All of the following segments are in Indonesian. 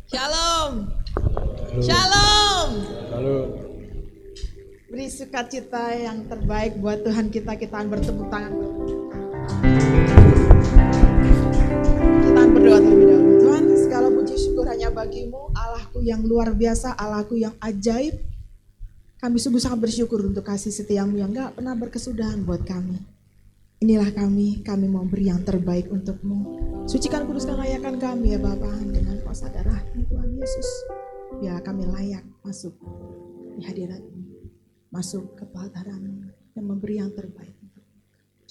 Shalom. Shalom. Lalu Beri sukacita yang terbaik buat Tuhan kita bertepuk tangan. Kita berdoa terlebih dahulu. Tuhan, segala puji syukur hanya bagimu, Allahku yang luar biasa, Allahku yang ajaib. Kami sungguh sangat bersyukur untuk kasih setiamu yang gak pernah berkesudahan buat kami. Inilah kami mau beri yang terbaik untukmu. Sucikan, kuduskan, layakkan kami ya Bapa dengan kuasa darah-Mu Tuhan Yesus. Biar kami layak masuk di hadirat-Mu, masuk ke pelataran-Mu dan memberi yang terbaik.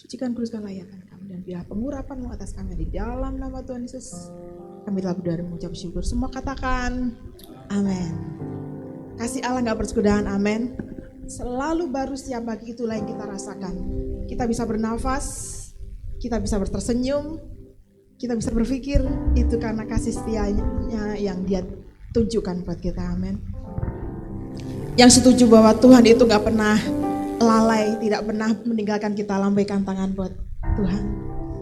Sucikan, kuduskan, layakkan kami dan biar pengurapan-Mu atas kami di dalam nama Tuhan Yesus. Kami telah berdoa dan mengucap syukur. Semua katakan amin. Kasih Allah gak berkesudahan, amin. Selalu baru setiap pagi, itulah yang kita rasakan. Kita bisa bernafas, kita bisa tersenyum, kita bisa berpikir, itu karena kasih setianya yang Dia tunjukkan buat kita, amin. Yang setuju bahwa Tuhan itu gak pernah lalai, tidak pernah meninggalkan kita, lambaikan tangan buat Tuhan.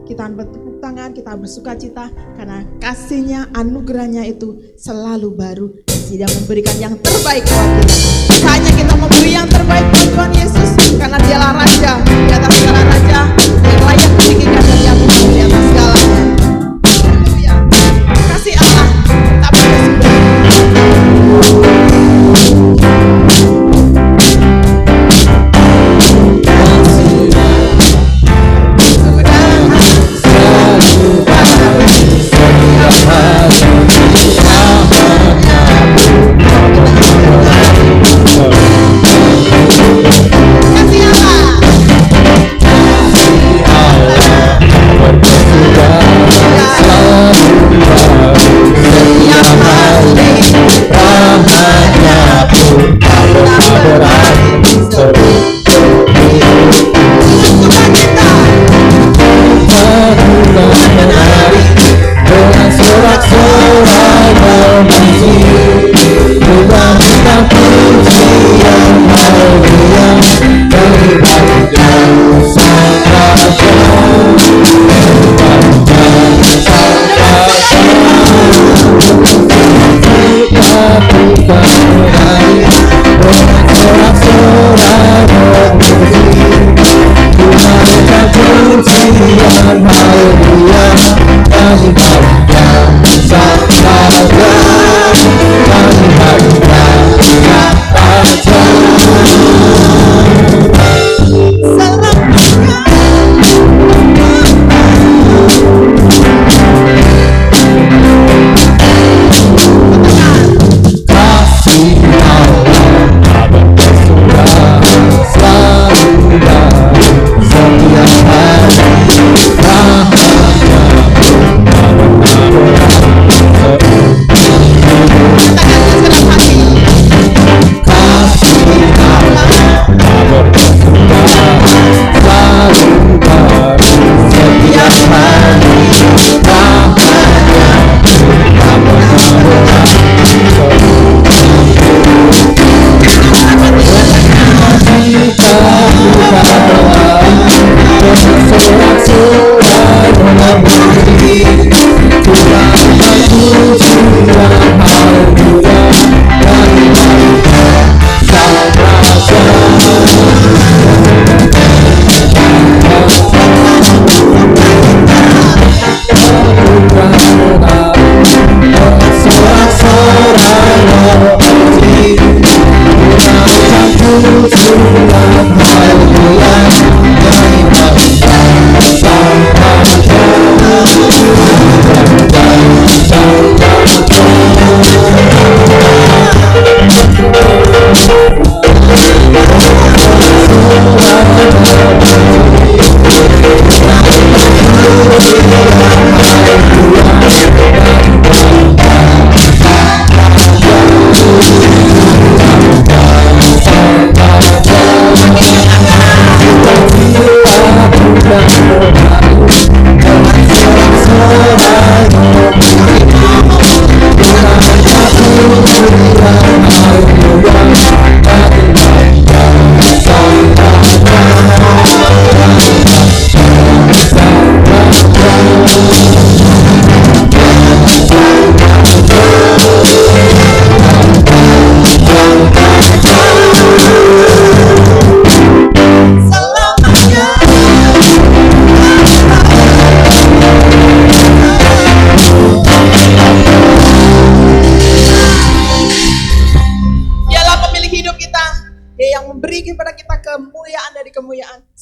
Kita bertepuk tangan, kita bersukacita karena kasih-Nya, anugerah-Nya itu selalu baru. Dia memberikan yang terbaik buat kita. Hanya kita memberi yang terbaik buat Tuhan Yesus karena Dialah Raja di atas segala raja yang layak ditinggikan dan diagungkan di atas segalanya. Haleluya. Kasih Allah tak berkesudahan. berkesudahan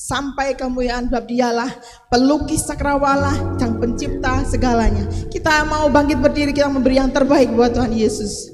sampai kemuliaan bab Dialah pelukis cakrawala, Sang Pencipta segalanya. Kita mau bangkit berdiri, kita memberi yang terbaik buat Tuhan Yesus.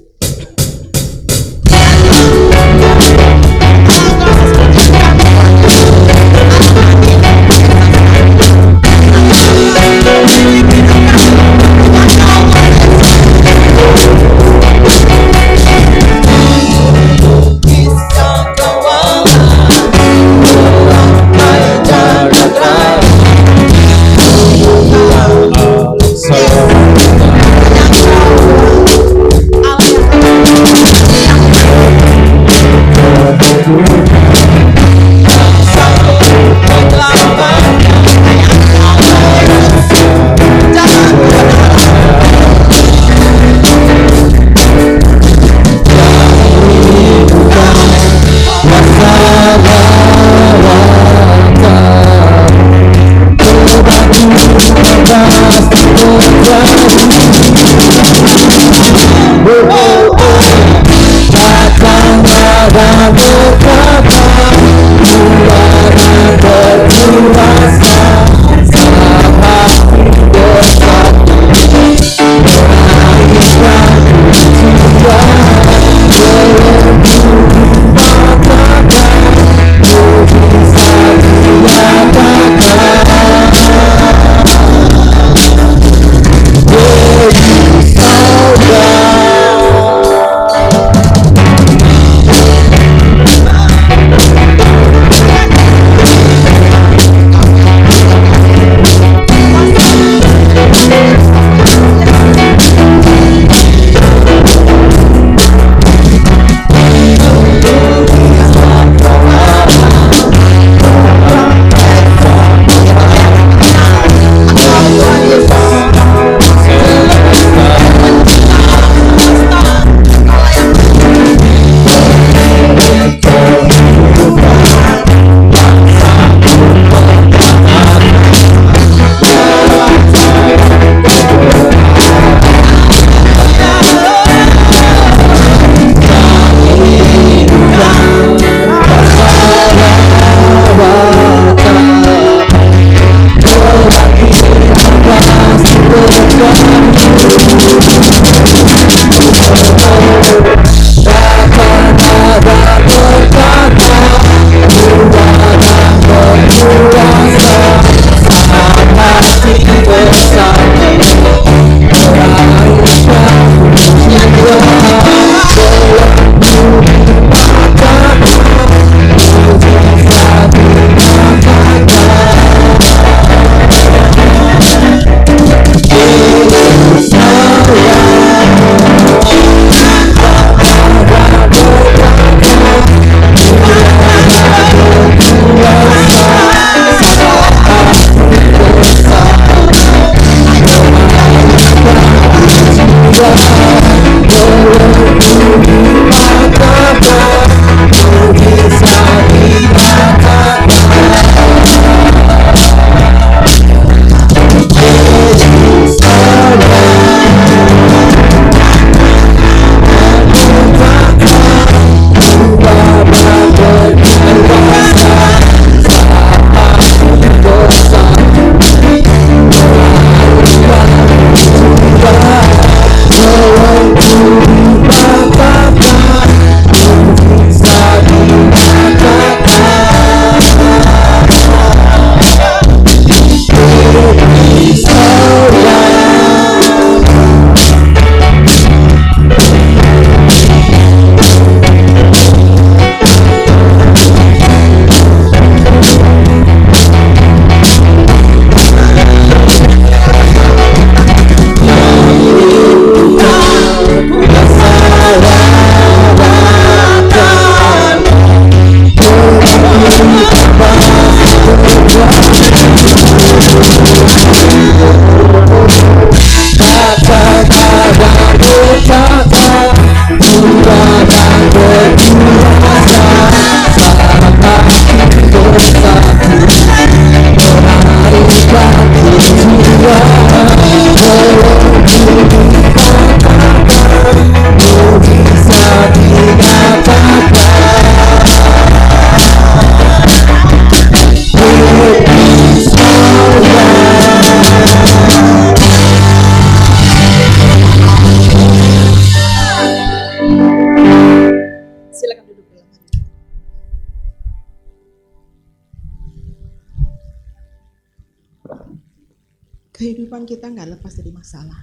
Kehidupan kita nggak lepas dari masalah.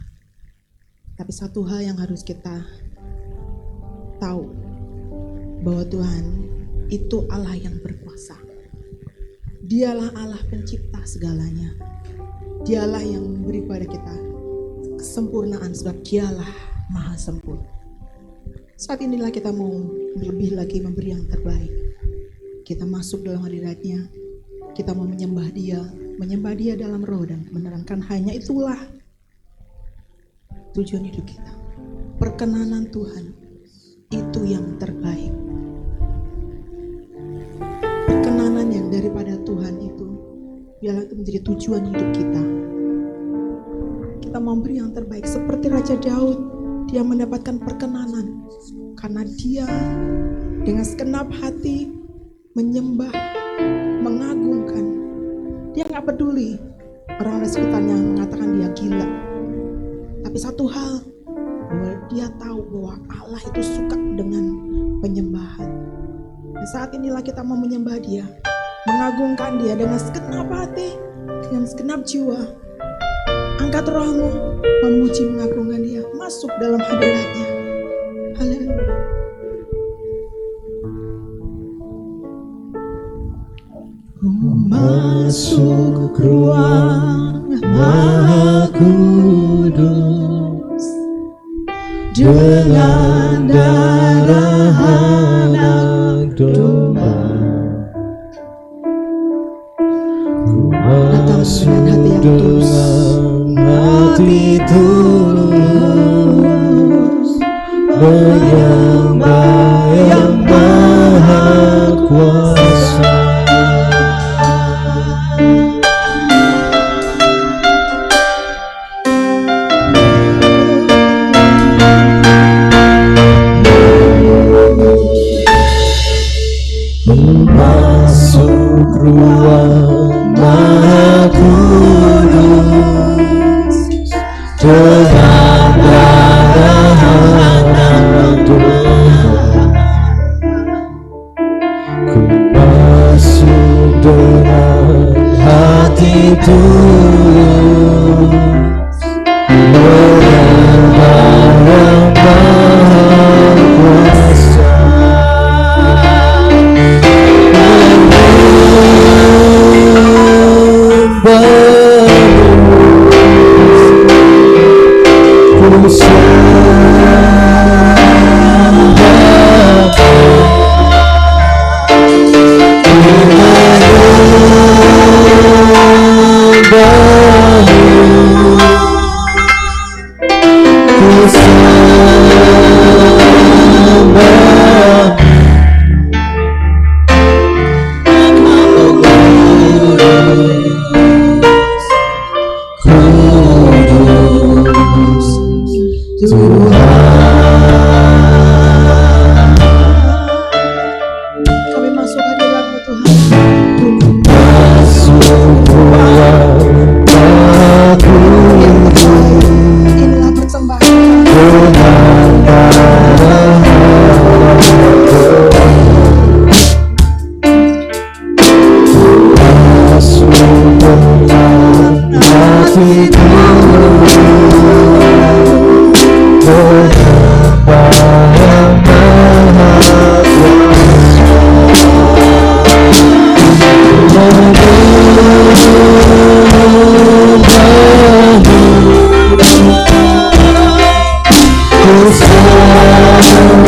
Tapi satu hal yang harus kita tahu, bahwa Tuhan itu Allah yang berkuasa. Dialah Allah pencipta segalanya. Dialah yang memberi pada kita kesempurnaan sebab Dialah maha sempurna. Saat inilah kita mau lebih lagi memberi yang terbaik. Kita masuk dalam hadirat-Nya. Kita mau menyembah Dia dalam roh dan menerangkan hanya itulah tujuan hidup kita. Perkenanan Tuhan itu yang terbaik. Perkenanan yang daripada Tuhan itu biarlah itu menjadi tujuan hidup kita. Kita memberi yang terbaik seperti Raja Daud. Dia mendapatkan perkenanan karena dia dengan segenap hati menyembah, mengagungkan. Dia gak peduli orang-orang sekitarnya mengatakan dia gila. Tapi satu hal, bahwa dia tahu bahwa Allah itu suka dengan penyembahan. Dan saat inilah kita mau menyembah Dia, mengagungkan Dia dengan segenap hati, dengan segenap jiwa. Angkat rohmu, memuji, mengagungkan Dia, masuk dalam hadirat-Nya. Haleluya. Masuk ruang Maha Kudus dengan darah anak domba. Ku masuk dengan hati tulus, menyembah yang Maha Kuasa. Masuk ruang Maha Kudus dengan darah anak domba. Ku masuk dengan hati tulus, menyembah yang Maha Kuasa. Kami masuk hadirat-Mu Tuhan. Inilah persembahan. Ku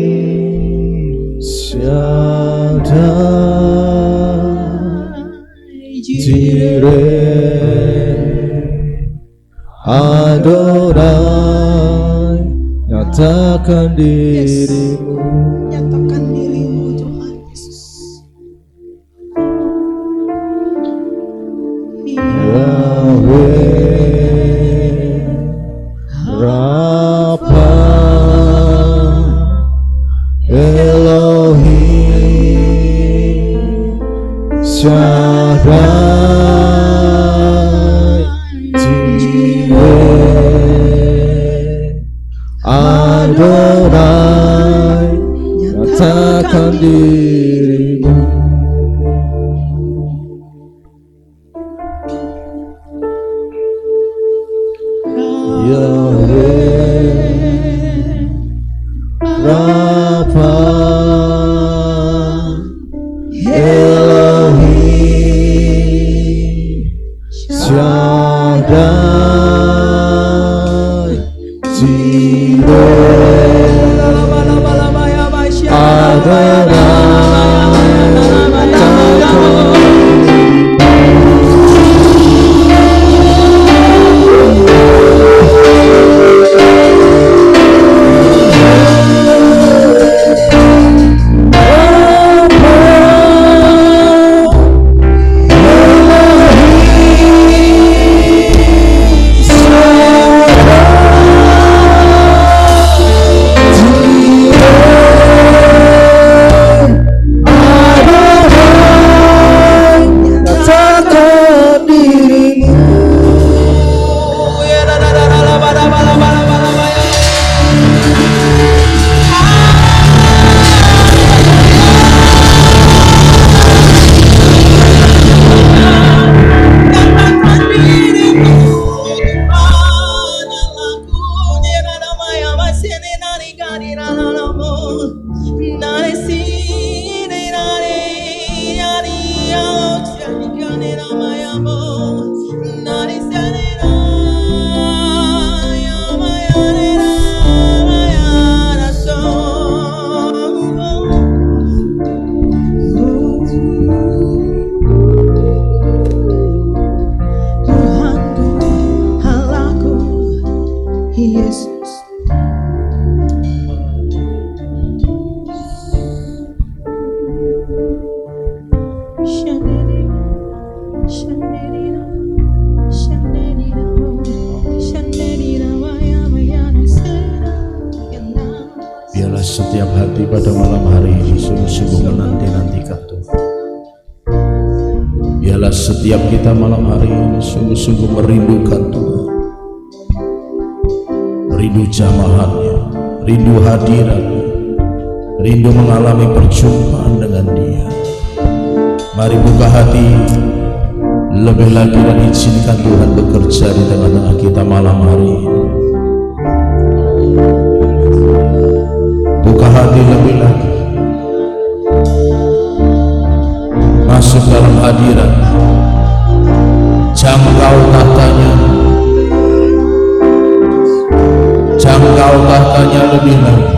Elohim Shaddai Jireh Adonai, nyatakan dirimu, Nyatakan dirimu Tuhan Yesus. Yahweh Rafa Elohim Shaddai Jireh Adonai, nyatakan dirimu. Yahweh Rafa Elohim Shaddai Jireh Biarlah setiap hati pada malam hari ini sungguh-sungguh menanti-nantikan Tuhan. Biarlah setiap kita malam hari ini sungguh-sungguh merindukan Tuhan, rindu jamahannya, rindu hadiratnya, rindu mengalami perjumpaan dengan Dia. Mari buka hati lebih lagi dan izinkan Tuhan bekerja di tengah-tengah kita malam hari ini. Buka hati lebih lagi, masuk dalam hadirat, jangkau tahtanya, jangkau tahtanya lebih lagi.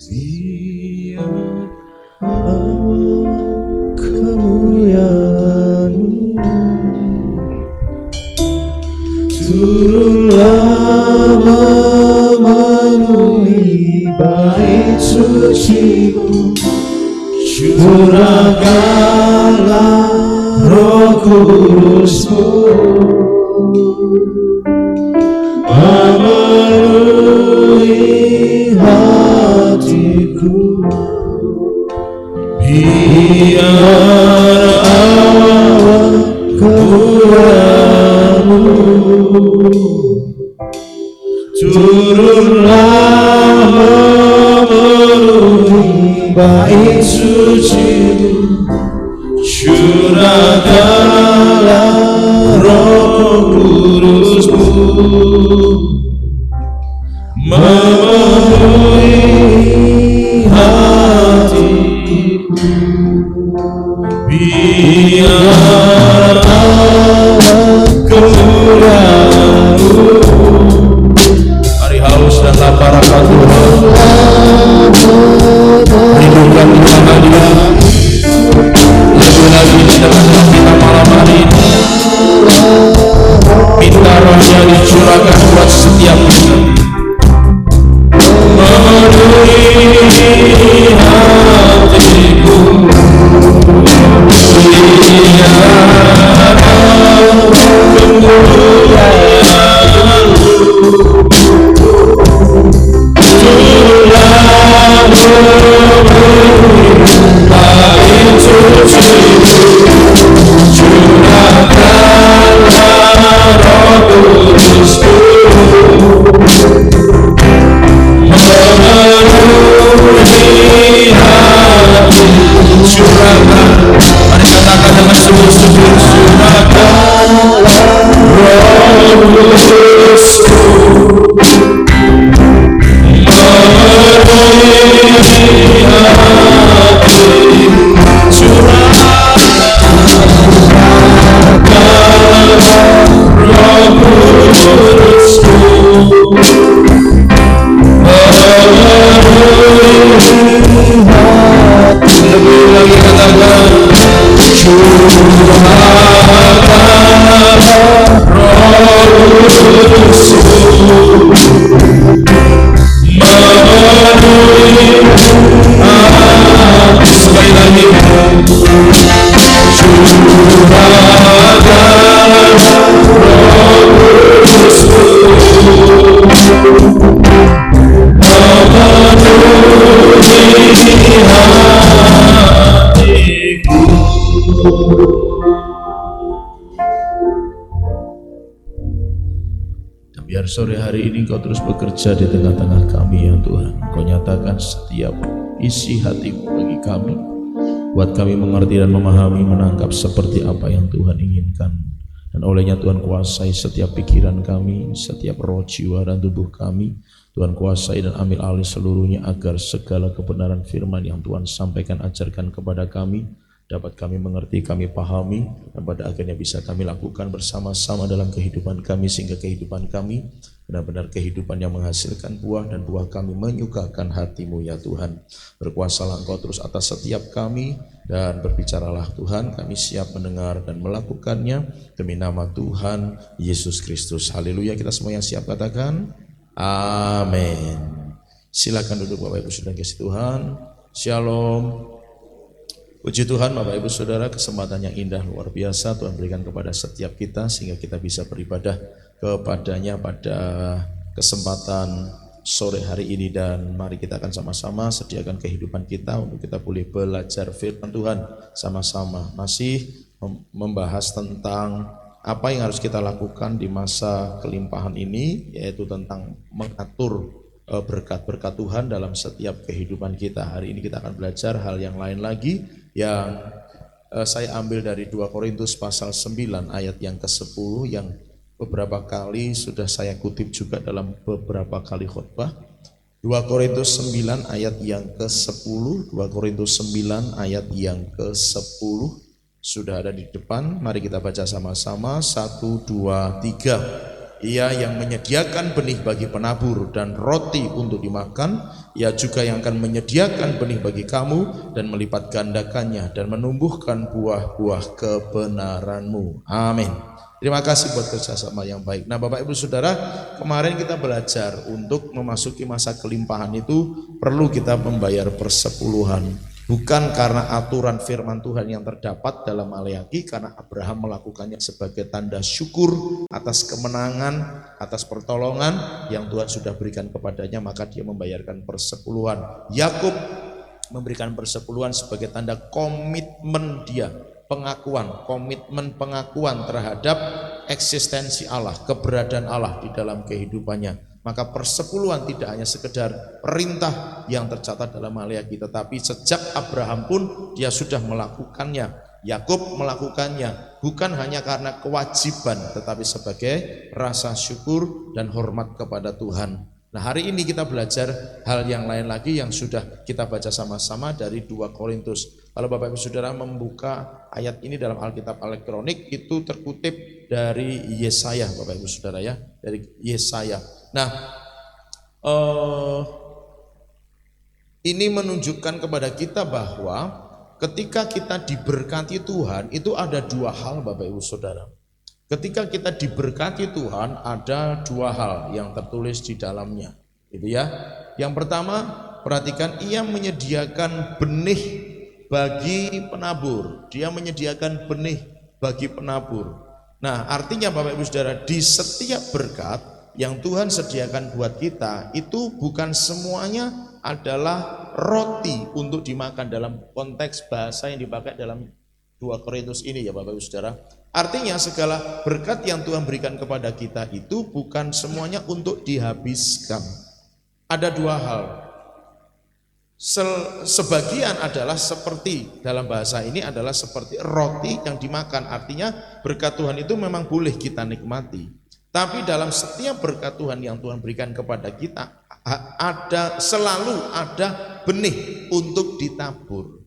Biar kemuliaan-Mu turunlah memenuhi bait suci-Mu, curahkanlah Roh Kudus-Mu memenuhi hatiku. Biar awan kemuliaan-Mu turunlah memenuhi bait suci-Mu, curahkanlah Roh Kudus-Mu memenuhi hatiku. Biar awan kemuliaan-Mu. Mari haus dan lapar akan Tuhan, rindukan Tuhan Dia lebih lagi di tengah kita malam hari ini. Minta Roh-Nya dicurahkan buat setiap kita, memenuhi hatiku. Biar sore hari ini Kau terus bekerja di tengah-tengah kami ya Tuhan. Kau nyatakan setiap isi hati-Mu bagi kami, buat kami mengerti dan memahami, menangkap seperti apa yang Tuhan inginkan. Dan olehnya Tuhan kuasai setiap pikiran kami, setiap roh, jiwa, dan tubuh kami. Tuhan kuasai dan ambil alih seluruhnya agar segala kebenaran firman yang Tuhan sampaikan, ajarkan kepada kami dapat kami mengerti, kami pahami, dan pada akhirnya bisa kami lakukan bersama-sama dalam kehidupan kami, sehingga kehidupan kami benar-benar kehidupan yang menghasilkan buah, dan buah kami menyukakan hati-Mu ya Tuhan. Berkuasalah Engkau terus atas setiap kami, dan berbicaralah Tuhan, kami siap mendengar dan melakukannya demi nama Tuhan Yesus Kristus. Haleluya. Kita semua yang siap katakan amin. Silakan duduk Bapak Ibu Saudara kasih Tuhan. Shalom. Puji Tuhan Bapak Ibu Saudara, kesempatan yang indah luar biasa Tuhan berikan kepada setiap kita sehingga kita bisa beribadah kepadanya pada kesempatan sore hari ini. Dan mari kita akan sama-sama sediakan kehidupan kita untuk kita boleh belajar firman Tuhan sama-sama. Masih membahas tentang apa yang harus kita lakukan di masa kelimpahan ini, yaitu tentang mengatur berkat-berkat Tuhan dalam setiap kehidupan kita. Hari ini kita akan belajar hal yang lain lagi yang saya ambil dari 2 Korintus pasal 9 ayat yang ke-10 yang beberapa kali sudah saya kutip juga dalam beberapa kali khotbah. 2 Korintus 9 ayat yang ke-10, 2 Korintus 9 ayat yang ke-10 sudah ada di depan. Mari kita baca sama-sama, 1, 2, 3. Ia yang menyediakan benih bagi penabur dan roti untuk dimakan, Ia juga yang akan menyediakan benih bagi kamu dan melipat gandakannya dan menumbuhkan buah-buah kebenaranmu. Amin. Terima kasih buat kerjasama yang baik. Nah Bapak Ibu Saudara, kemarin kita belajar untuk memasuki masa kelimpahan itu perlu kita membayar persepuluhan. Bukan karena aturan firman Tuhan yang terdapat dalam Maleakhi, karena Abraham melakukannya sebagai tanda syukur atas kemenangan, atas pertolongan yang Tuhan sudah berikan kepadanya, maka dia membayarkan persepuluhan. Yakub memberikan persepuluhan sebagai tanda komitmen dia, komitmen pengakuan terhadap eksistensi Allah, keberadaan Allah di dalam kehidupannya. Maka persepuluhan tidak hanya sekedar perintah yang tercatat dalam Maleakhi, tetapi sejak Abraham pun dia sudah melakukannya. Yakub melakukannya bukan hanya karena kewajiban, tetapi sebagai rasa syukur dan hormat kepada Tuhan. Nah hari ini kita belajar hal yang lain lagi yang sudah kita baca sama-sama dari 2 Korintus. Kalau Bapak Ibu Saudara membuka ayat ini dalam Alkitab elektronik, itu terkutip dari Yesaya, Bapak Ibu Saudara ya, dari Yesaya. Nah, ini menunjukkan kepada kita bahwa ketika kita diberkati Tuhan, itu ada 2 hal Bapak Ibu Saudara. Ketika kita diberkati Tuhan, ada 2 hal yang tertulis di dalamnya, gitu ya. Yang pertama, perhatikan, Ia menyediakan benih bagi penabur. Dia menyediakan benih bagi penabur. Nah, artinya Bapak Ibu Saudara, di setiap berkat yang Tuhan sediakan buat kita, itu bukan semuanya adalah roti untuk dimakan dalam konteks bahasa yang dipakai dalam 2 Korintus ini ya Bapak Ibu Saudara. Artinya segala berkat yang Tuhan berikan kepada kita itu bukan semuanya untuk dihabiskan. Ada 2 hal. Sebagian adalah seperti, dalam bahasa ini adalah seperti roti yang dimakan. Artinya berkat Tuhan itu memang boleh kita nikmati. Tapi dalam setiap berkat Tuhan yang Tuhan berikan kepada kita, selalu ada benih untuk ditabur.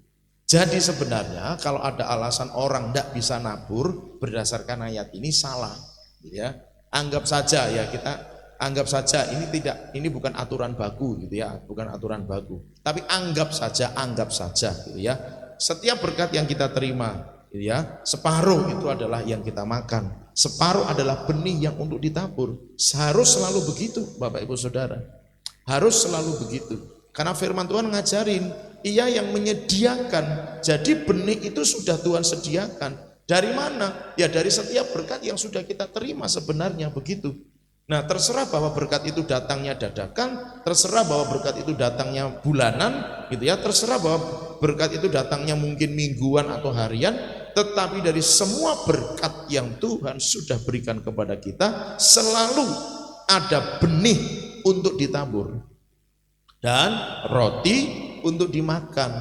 Jadi sebenarnya kalau ada alasan orang tidak bisa nabur berdasarkan ayat ini salah, ya. Anggap saja ya, kita anggap saja ini bukan aturan baku gitu ya, bukan aturan baku. Tapi anggap saja gitu ya. Setiap berkat yang kita terima, gitu ya, separuh itu adalah yang kita makan, separuh adalah benih yang untuk ditabur. Harus selalu begitu Bapak Ibu Saudara. Harus selalu begitu. Karena firman Tuhan ngajarin, Ia yang menyediakan. Jadi benih itu sudah Tuhan sediakan. Dari mana? Ya dari setiap berkat yang sudah kita terima sebenarnya begitu. Nah terserah bahwa berkat itu datangnya dadakan, terserah bahwa berkat itu datangnya bulanan, gitu ya. Terserah bahwa berkat itu datangnya mungkin mingguan atau harian. Tetapi dari semua berkat yang Tuhan sudah berikan kepada kita, selalu ada benih untuk ditabur dan roti untuk dimakan.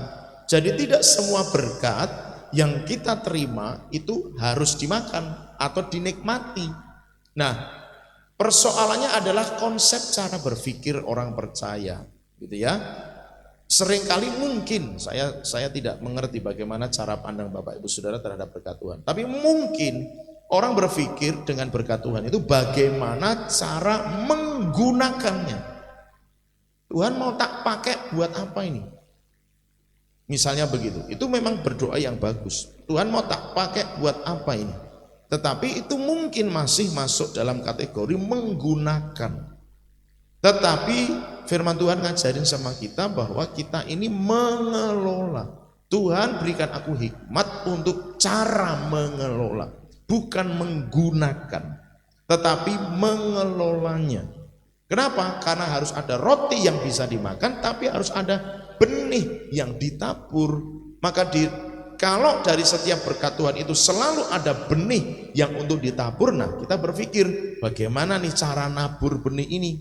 Jadi tidak semua berkat yang kita terima itu harus dimakan atau dinikmati. Nah, persoalannya adalah konsep cara berpikir orang percaya, gitu ya. Seringkali mungkin saya tidak mengerti bagaimana cara pandang Bapak Ibu Saudara terhadap berkat Tuhan. Tapi mungkin orang berpikir dengan berkat Tuhan itu bagaimana cara menggunakannya. Tuhan mau tak pakai buat apa ini? Misalnya begitu. Itu memang berdoa yang bagus. Tuhan mau tak pakai buat apa ini? Tetapi itu mungkin masih masuk dalam kategori menggunakan. Tetapi firman Tuhan ngajarin sama kita bahwa kita ini mengelola. Tuhan berikan aku hikmat untuk cara mengelola, bukan menggunakan, tetapi mengelolanya. Kenapa? Karena harus ada roti yang bisa dimakan, tapi harus ada benih yang ditabur. Maka kalau dari setiap berkat Tuhan itu selalu ada benih yang untuk ditabur, nah kita berpikir bagaimana nih cara nabur benih ini?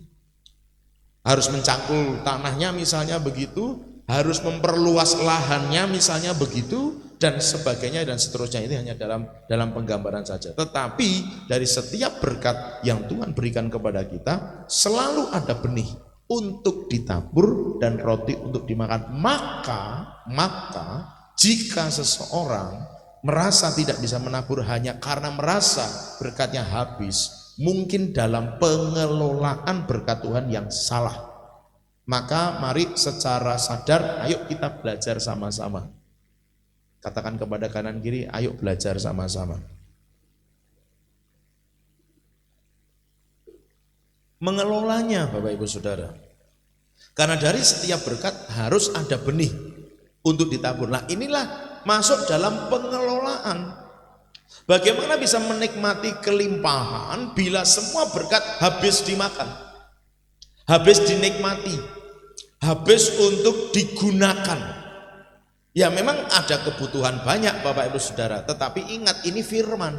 Harus mencangkul tanahnya misalnya begitu, harus memperluas lahannya misalnya begitu, dan sebagainya dan seterusnya. Ini hanya dalam penggambaran saja. Tetapi dari setiap berkat yang Tuhan berikan kepada kita selalu ada benih untuk ditabur dan roti untuk dimakan. Maka jika seseorang merasa tidak bisa menabur hanya karena merasa berkatnya habis, mungkin dalam pengelolaan berkat Tuhan yang salah. Maka mari secara sadar, ayo kita belajar sama-sama. Katakan kepada kanan kiri, ayo belajar sama-sama. Mengelolanya Bapak Ibu Saudara. Karena dari setiap berkat harus ada benih untuk ditabur. Nah inilah masuk dalam pengelolaan. Bagaimana bisa menikmati kelimpahan bila semua berkat habis dimakan, habis dinikmati, habis untuk digunakan. Ya memang ada kebutuhan banyak Bapak Ibu Saudara, tetapi ingat ini firman,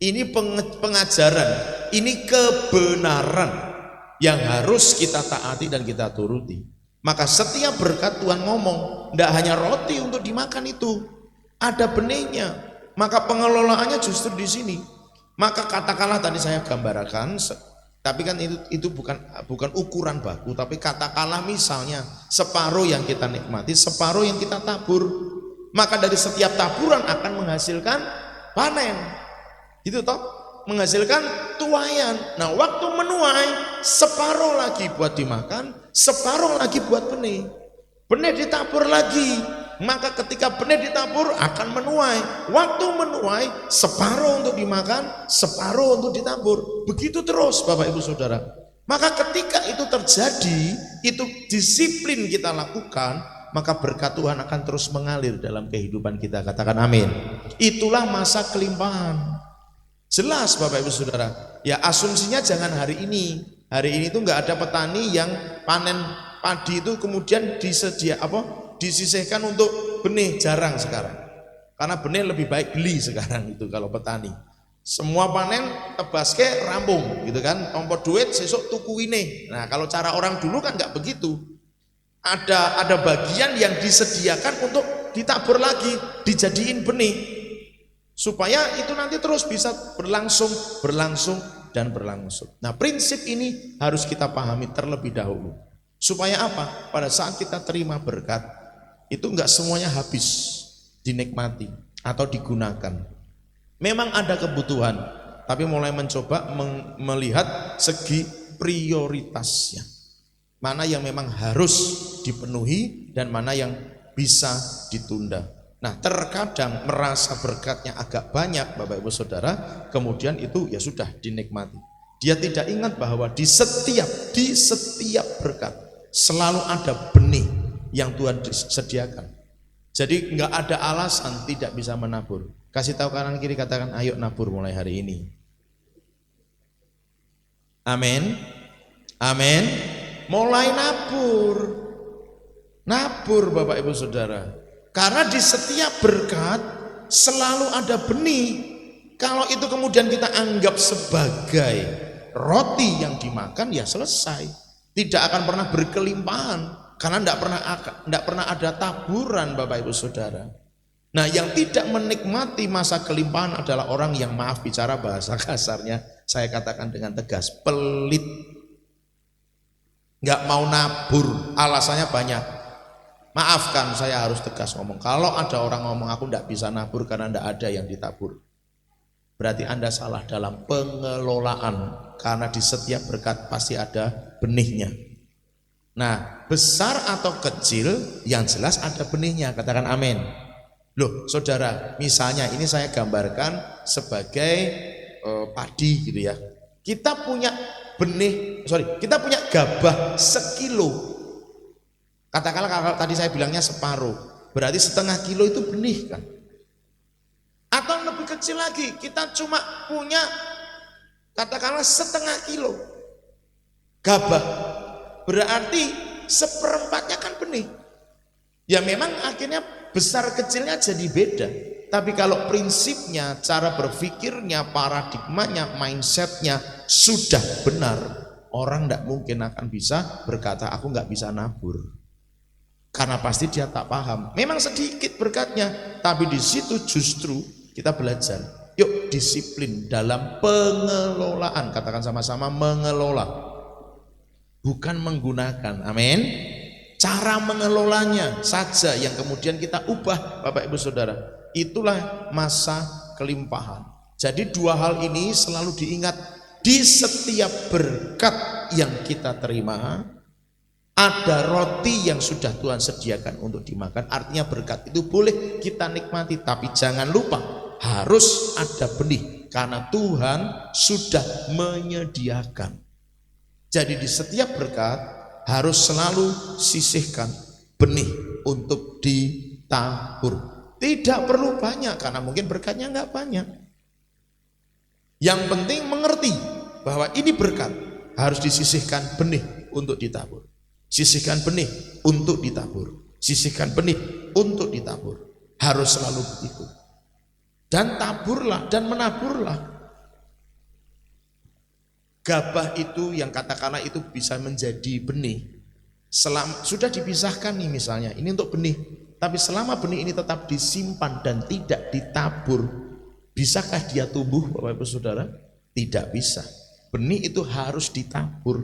ini pengajaran, ini kebenaran yang harus kita taati dan kita turuti. Maka setiap berkat Tuhan ngomong, tidak hanya roti untuk dimakan itu, ada benihnya. Maka pengelolaannya justru di sini. Maka katakanlah tadi saya gambarkan, tapi kan itu bukan ukuran baku, tapi katakanlah misalnya separuh yang kita nikmati, separuh yang kita tabur. Maka dari setiap taburan akan menghasilkan panen. Itu toh, menghasilkan tuaian. Nah, waktu menuai separuh lagi buat dimakan, separuh lagi buat benih. Benih ditabur lagi. Maka ketika benih ditabur akan menuai. Waktu menuai separuh untuk dimakan, separuh untuk ditabur. Begitu terus Bapak Ibu Saudara. Maka ketika itu terjadi, itu disiplin kita lakukan, maka berkat Tuhan akan terus mengalir dalam kehidupan kita. Katakan amin. Itulah masa kelimpahan. Jelas Bapak Ibu Saudara. Ya asumsinya jangan hari ini. Hari ini itu enggak ada petani yang panen padi itu kemudian disisihkan untuk benih, jarang sekarang. Karena benih lebih baik beli sekarang itu kalau petani. Semua panen tebaske rampung gitu kan. Tompo duit sesuk tuku ini. Nah, kalau cara orang dulu kan enggak begitu. Ada bagian yang disediakan untuk ditabur lagi, dijadiin benih. Supaya itu nanti terus bisa berlangsung dan berlangsung. Nah, prinsip ini harus kita pahami terlebih dahulu. Supaya apa? Pada saat kita terima berkat, itu enggak semuanya habis dinikmati atau digunakan. Memang ada kebutuhan, tapi mulai mencoba melihat segi prioritasnya. Mana yang memang harus dipenuhi dan mana yang bisa ditunda. Nah, terkadang merasa berkatnya agak banyak Bapak Ibu Saudara, kemudian itu ya sudah dinikmati. Dia tidak ingat bahwa di setiap berkat selalu ada benih yang Tuhan sediakan. Jadi enggak ada alasan tidak bisa menabur. Kasih tahu kanan kiri, katakan ayo nabur mulai hari ini. Amin. Amin. Mulai nabur. Nabur Bapak Ibu Saudara. Karena di setiap berkat selalu ada benih. Kalau itu kemudian kita anggap sebagai roti yang dimakan, ya selesai. Tidak akan pernah berkelimpahan. Karena tidak pernah ada taburan Bapak Ibu Saudara. Nah, yang tidak menikmati masa kelimpahan adalah orang yang, maaf bicara bahasa kasarnya, saya katakan dengan tegas, pelit. Nggak mau nabur, alasannya banyak. Maafkan, saya harus tegas ngomong. Kalau ada orang ngomong aku tidak bisa nabur karena tidak ada yang ditabur, berarti Anda salah dalam pengelolaan. Karena di setiap berkat pasti ada benihnya. Nah, besar atau kecil yang jelas ada benihnya. Katakan amin. Loh saudara, misalnya ini saya gambarkan sebagai padi gitu ya. Kita punya kita punya gabah sekilo. Katakanlah kalau tadi saya bilangnya separuh, berarti setengah kilo itu benih kan. Atau lebih kecil lagi, kita cuma punya katakanlah setengah kilo gabah, berarti seperempatnya kan benih. Ya memang akhirnya besar kecilnya jadi beda. Tapi kalau prinsipnya, cara berpikirnya, paradigmanya, mindsetnya sudah benar, orang tidak mungkin akan bisa berkata aku nggak bisa nabur. Karena pasti dia tak paham. Memang sedikit berkatnya, tapi di situ justru kita belajar. Yuk disiplin dalam pengelolaan. Katakan sama-sama mengelola. Bukan menggunakan. Amin. Cara mengelolanya saja yang kemudian kita ubah Bapak Ibu Saudara. Itulah masa kelimpahan. Jadi dua hal ini selalu diingat di setiap berkat yang kita terima ada roti yang sudah Tuhan sediakan untuk dimakan. Artinya berkat itu boleh kita nikmati, tapi jangan lupa harus ada benih karena Tuhan sudah menyediakan. Jadi di setiap berkat harus selalu sisihkan benih untuk ditabur. Tidak perlu banyak karena mungkin berkatnya enggak banyak. Yang penting mengerti bahwa ini berkat, harus disisihkan benih untuk ditabur. Sisihkan benih untuk ditabur. Sisihkan benih untuk ditabur. Harus selalu begitu. Dan taburlah dan menaburlah. Gabah itu yang katakanlah itu bisa menjadi benih. Sudah dipisahkan nih misalnya, ini untuk benih. Tapi selama benih ini tetap disimpan dan tidak ditabur, bisakah dia tumbuh, Bapak Ibu Saudara? Tidak bisa. Benih itu harus ditabur.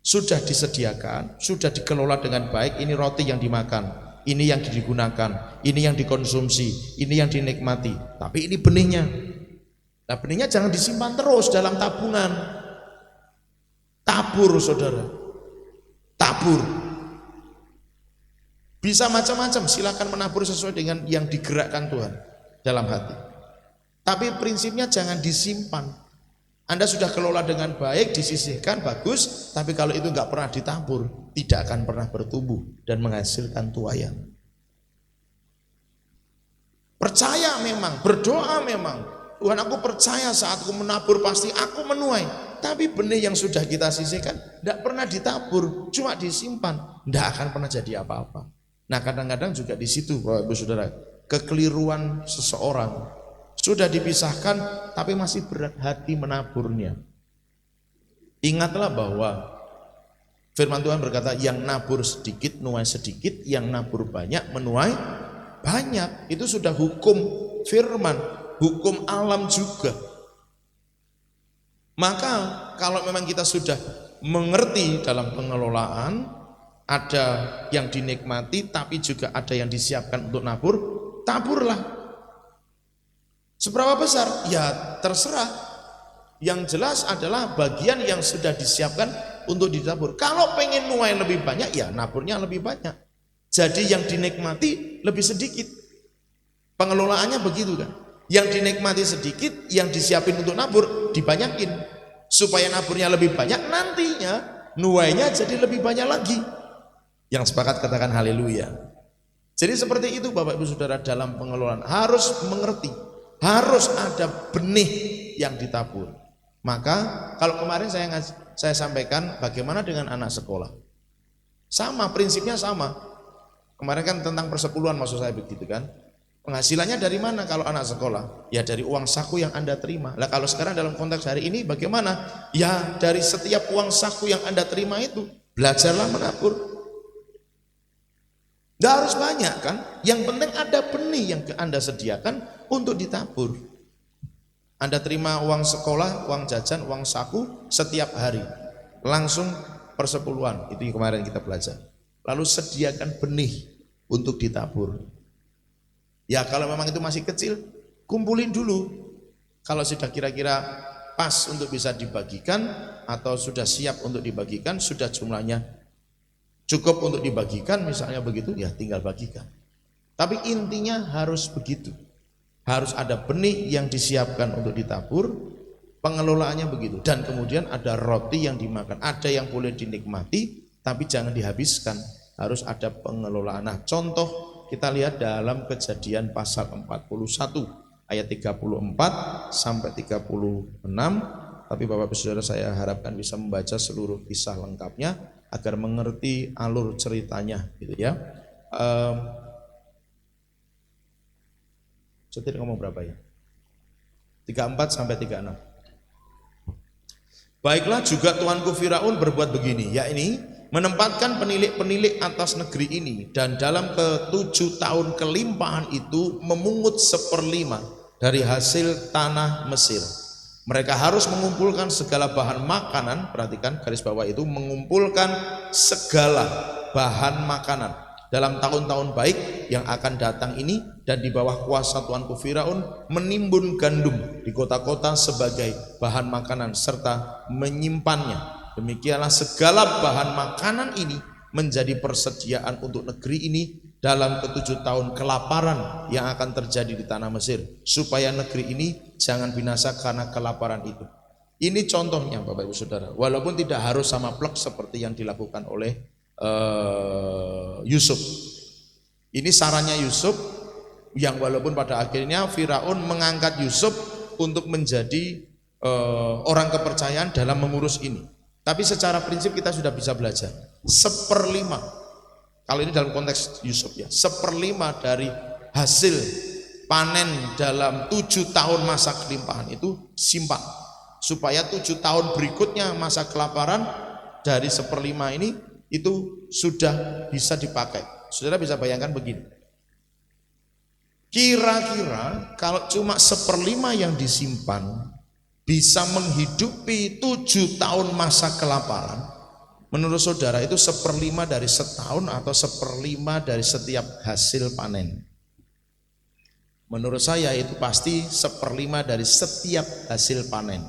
Sudah disediakan, sudah dikelola dengan baik, ini roti yang dimakan, ini yang digunakan, ini yang dikonsumsi, ini yang dinikmati. Tapi ini benihnya. Nah, benihnya jangan disimpan terus dalam tabungan. Tabur, Saudara. Tabur. Bisa macam-macam, silakan menabur sesuai dengan yang digerakkan Tuhan dalam hati. Tapi prinsipnya jangan disimpan. Anda sudah kelola dengan baik, disisihkan, bagus. Tapi kalau itu nggak pernah ditabur, tidak akan pernah bertumbuh dan menghasilkan tuayan. Percaya memang, berdoa memang. Tuhan, aku percaya saat aku menabur pasti aku menuai. Tapi benih yang sudah kita sisihkan tidak pernah ditabur, cuma disimpan, tidak akan pernah jadi apa-apa. Nah, kadang-kadang juga di situ, Bapak Ibu Saudara, kekeliruan seseorang. Sudah dipisahkan tapi masih berat hati menaburnya. Ingatlah bahwa firman Tuhan berkata, yang nabur sedikit nuai sedikit, yang nabur banyak menuai banyak. Itu sudah hukum firman, hukum alam juga. Maka kalau memang kita sudah mengerti dalam pengelolaan, ada yang dinikmati tapi juga ada yang disiapkan untuk nabur, taburlah. Seberapa besar? Ya terserah. Yang jelas adalah bagian yang sudah disiapkan untuk ditabur. Kalau pengen nuai lebih banyak, ya naburnya lebih banyak. Jadi yang dinikmati lebih sedikit. Pengelolaannya begitu kan. Yang dinikmati sedikit, yang disiapin untuk nabur dibanyakin. Supaya naburnya lebih banyak, nantinya nuainya jadi lebih banyak lagi. Yang sepakat katakan haleluya. Jadi seperti itu Bapak Ibu Saudara dalam pengelolaan. Harus mengerti. Harus ada benih yang ditabur. Maka kalau kemarin saya sampaikan bagaimana dengan anak sekolah. Sama, prinsipnya sama. Kemarin kan tentang persepuluhan maksud saya begitu kan. Penghasilannya dari mana kalau anak sekolah? Ya dari uang saku yang Anda terima. Lah kalau sekarang dalam konteks hari ini bagaimana? Ya dari setiap uang saku yang Anda terima itu belajarlah menabur. Tidak harus banyak kan, yang penting ada benih yang Anda sediakan untuk ditabur. Anda terima uang sekolah, uang jajan, uang saku setiap hari, langsung persepuluhan, itu yang kemarin kita belajar. Lalu sediakan benih untuk ditabur. Ya kalau memang itu masih kecil, kumpulin dulu. Kalau sudah kira-kira pas untuk bisa dibagikan atau sudah siap untuk dibagikan, sudah jumlahnya cukup untuk dibagikan misalnya begitu, ya tinggal bagikan. Tapi intinya harus begitu. Harus ada benih yang disiapkan untuk ditabur, pengelolaannya begitu. Dan kemudian ada roti yang dimakan, ada yang boleh dinikmati tapi jangan dihabiskan. Harus ada pengelolaan. Nah, contoh kita lihat dalam Kejadian pasal 41 ayat 34 sampai 36. Tapi Bapak Ibu Saudara saya harapkan bisa membaca seluruh kisah lengkapnya agar mengerti alur ceritanya gitu ya. Setir ngomong berapa ya? 34 sampai 36. Baiklah juga tuanku Firaun berbuat begini, yakni menempatkan penilik-penilik atas negeri ini, dan dalam ke-7 tahun kelimpahan itu memungut 1/5 dari hasil tanah Mesir. Mereka harus mengumpulkan segala bahan makanan, perhatikan garis bawah itu, mengumpulkan segala bahan makanan dalam tahun-tahun baik yang akan datang ini, dan di bawah kuasa tuanku Firaun menimbun gandum di kota-kota sebagai bahan makanan serta menyimpannya. Demikianlah segala bahan makanan ini menjadi persediaan untuk negeri ini dalam ke-7 tahun kelaparan yang akan terjadi di tanah Mesir, supaya negeri ini jangan binasa karena kelaparan itu. Ini contohnya Bapak Ibu Saudara, walaupun tidak harus sama plek seperti yang dilakukan oleh Yusuf. Ini sarannya Yusuf, yang walaupun pada akhirnya Firaun mengangkat Yusuf untuk menjadi orang kepercayaan dalam mengurus ini. Tapi secara prinsip kita sudah bisa belajar. 1/5, kalau ini dalam konteks Yusuf ya, 1/5 dari hasil panen dalam 7 tahun masa kelimpahan itu simpan, supaya 7 tahun berikutnya masa kelaparan dari 1/5 ini itu sudah bisa dipakai. Saudara bisa bayangkan begini, kira-kira kalau cuma 1/5 yang disimpan bisa menghidupi 7 tahun masa kelaparan, menurut saudara itu 1/5 dari setahun atau 1/5 dari setiap hasil panen? Menurut saya itu pasti 1/5 dari setiap hasil panen.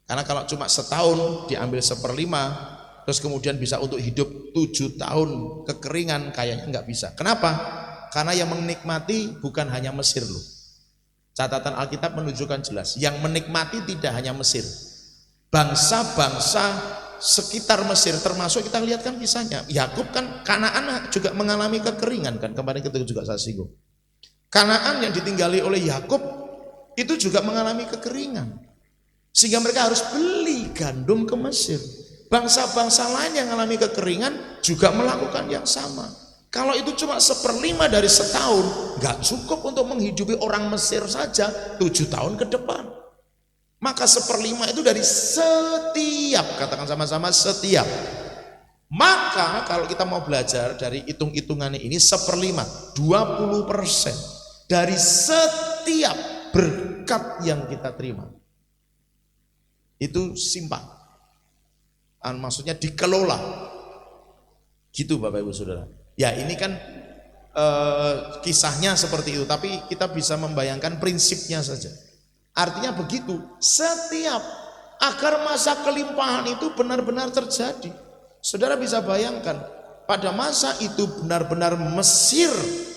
Karena kalau cuma setahun diambil 1/5 terus kemudian bisa untuk hidup 7 tahun kekeringan, kayaknya nggak bisa. Kenapa? Karena yang menikmati bukan hanya Mesir loh. Catatan Alkitab menunjukkan jelas, yang menikmati tidak hanya Mesir, bangsa-bangsa sekitar Mesir, termasuk kita lihat kan kisahnya Yakub kan, Kanaan juga mengalami kekeringan kan, kemarin kita juga saya singgung. Kanaan yang ditinggali oleh Yakub itu juga mengalami kekeringan, sehingga mereka harus beli gandum ke Mesir. Bangsa-bangsa lain yang mengalami kekeringan juga melakukan yang sama. Kalau itu cuma 1/5 dari setahun, nggak cukup untuk menghidupi orang Mesir saja 7 tahun ke depan. Maka 1/5 itu dari setiap, katakan sama-sama setiap. Maka kalau kita mau belajar dari hitung-hitungannya ini, 1/5, 20% dari setiap berkat yang kita terima itu simpan. Maksudnya dikelola. Gitu Bapak Ibu Saudara. Ya ini kan kisahnya seperti itu, tapi kita bisa membayangkan prinsipnya saja. Artinya begitu, setiap agar masa kelimpahan itu benar-benar terjadi. Saudara bisa bayangkan, pada masa itu benar-benar Mesir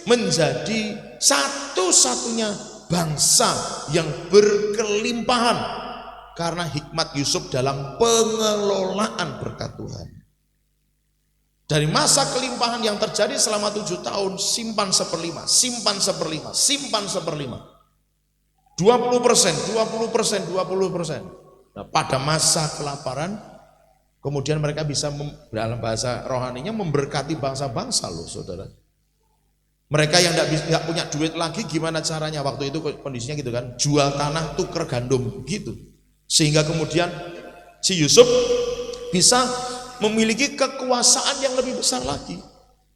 menjadi satu-satunya bangsa yang berkelimpahan karena hikmat Yusuf dalam pengelolaan berkat Tuhan. Dari masa kelimpahan yang terjadi selama 7 tahun, simpan 1/5, simpan 1/5, simpan 1/5. 20%, 20%, 20%. Nah, pada masa kelaparan, kemudian mereka bisa dalam bahasa rohaninya memberkati bangsa-bangsa loh saudara. Mereka yang tidak punya duit lagi, gimana caranya? Waktu itu kondisinya gitu kan, jual tanah tuker gandum gitu. Sehingga kemudian si Yusuf bisa memiliki kekuasaan yang lebih besar lagi.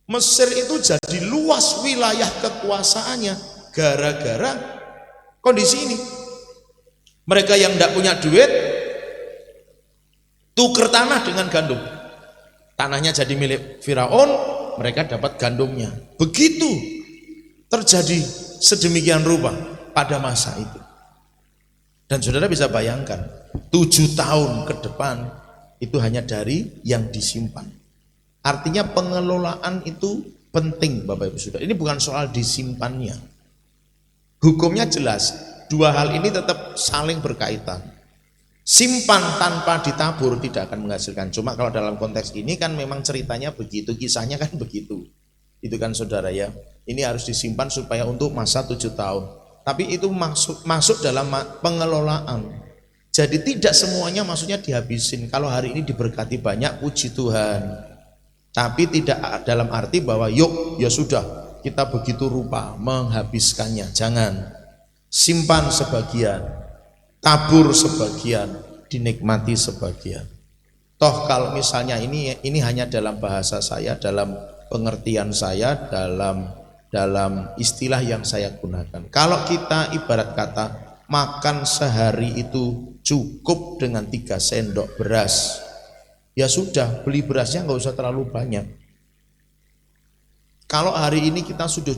Mesir itu jadi luas wilayah kekuasaannya gara-gara kondisi ini. Mereka yang tidak punya duit tuker tanah dengan gandum. Tanahnya jadi milik Firaun, mereka dapat gandumnya. Begitu terjadi sedemikian rupa pada masa itu. Dan saudara bisa bayangkan 7 tahun ke depan itu hanya dari yang disimpan. Artinya pengelolaan itu penting Bapak Ibu Saudara. Ini bukan soal disimpannya. Hukumnya jelas, dua hal ini tetap saling berkaitan. Simpan tanpa ditabur tidak akan menghasilkan. Cuma kalau dalam konteks ini kan memang ceritanya begitu, kisahnya kan begitu. Itu kan saudara ya. Ini harus disimpan supaya untuk masa 7 tahun. Tapi itu masuk dalam pengelolaan. Jadi tidak semuanya maksudnya dihabisin. Kalau hari ini diberkati banyak, puji Tuhan. Tapi tidak dalam arti bahwa yuk ya sudah kita begitu rupa menghabiskannya. Jangan. Simpan sebagian, tabur sebagian, dinikmati sebagian. Toh kalau misalnya ini hanya dalam bahasa saya, dalam pengertian saya, dalam istilah yang saya gunakan. Kalau kita ibarat kata makan sehari itu cukup dengan 3 sendok beras, ya sudah, beli berasnya nggak usah terlalu banyak. Kalau hari ini kita sudah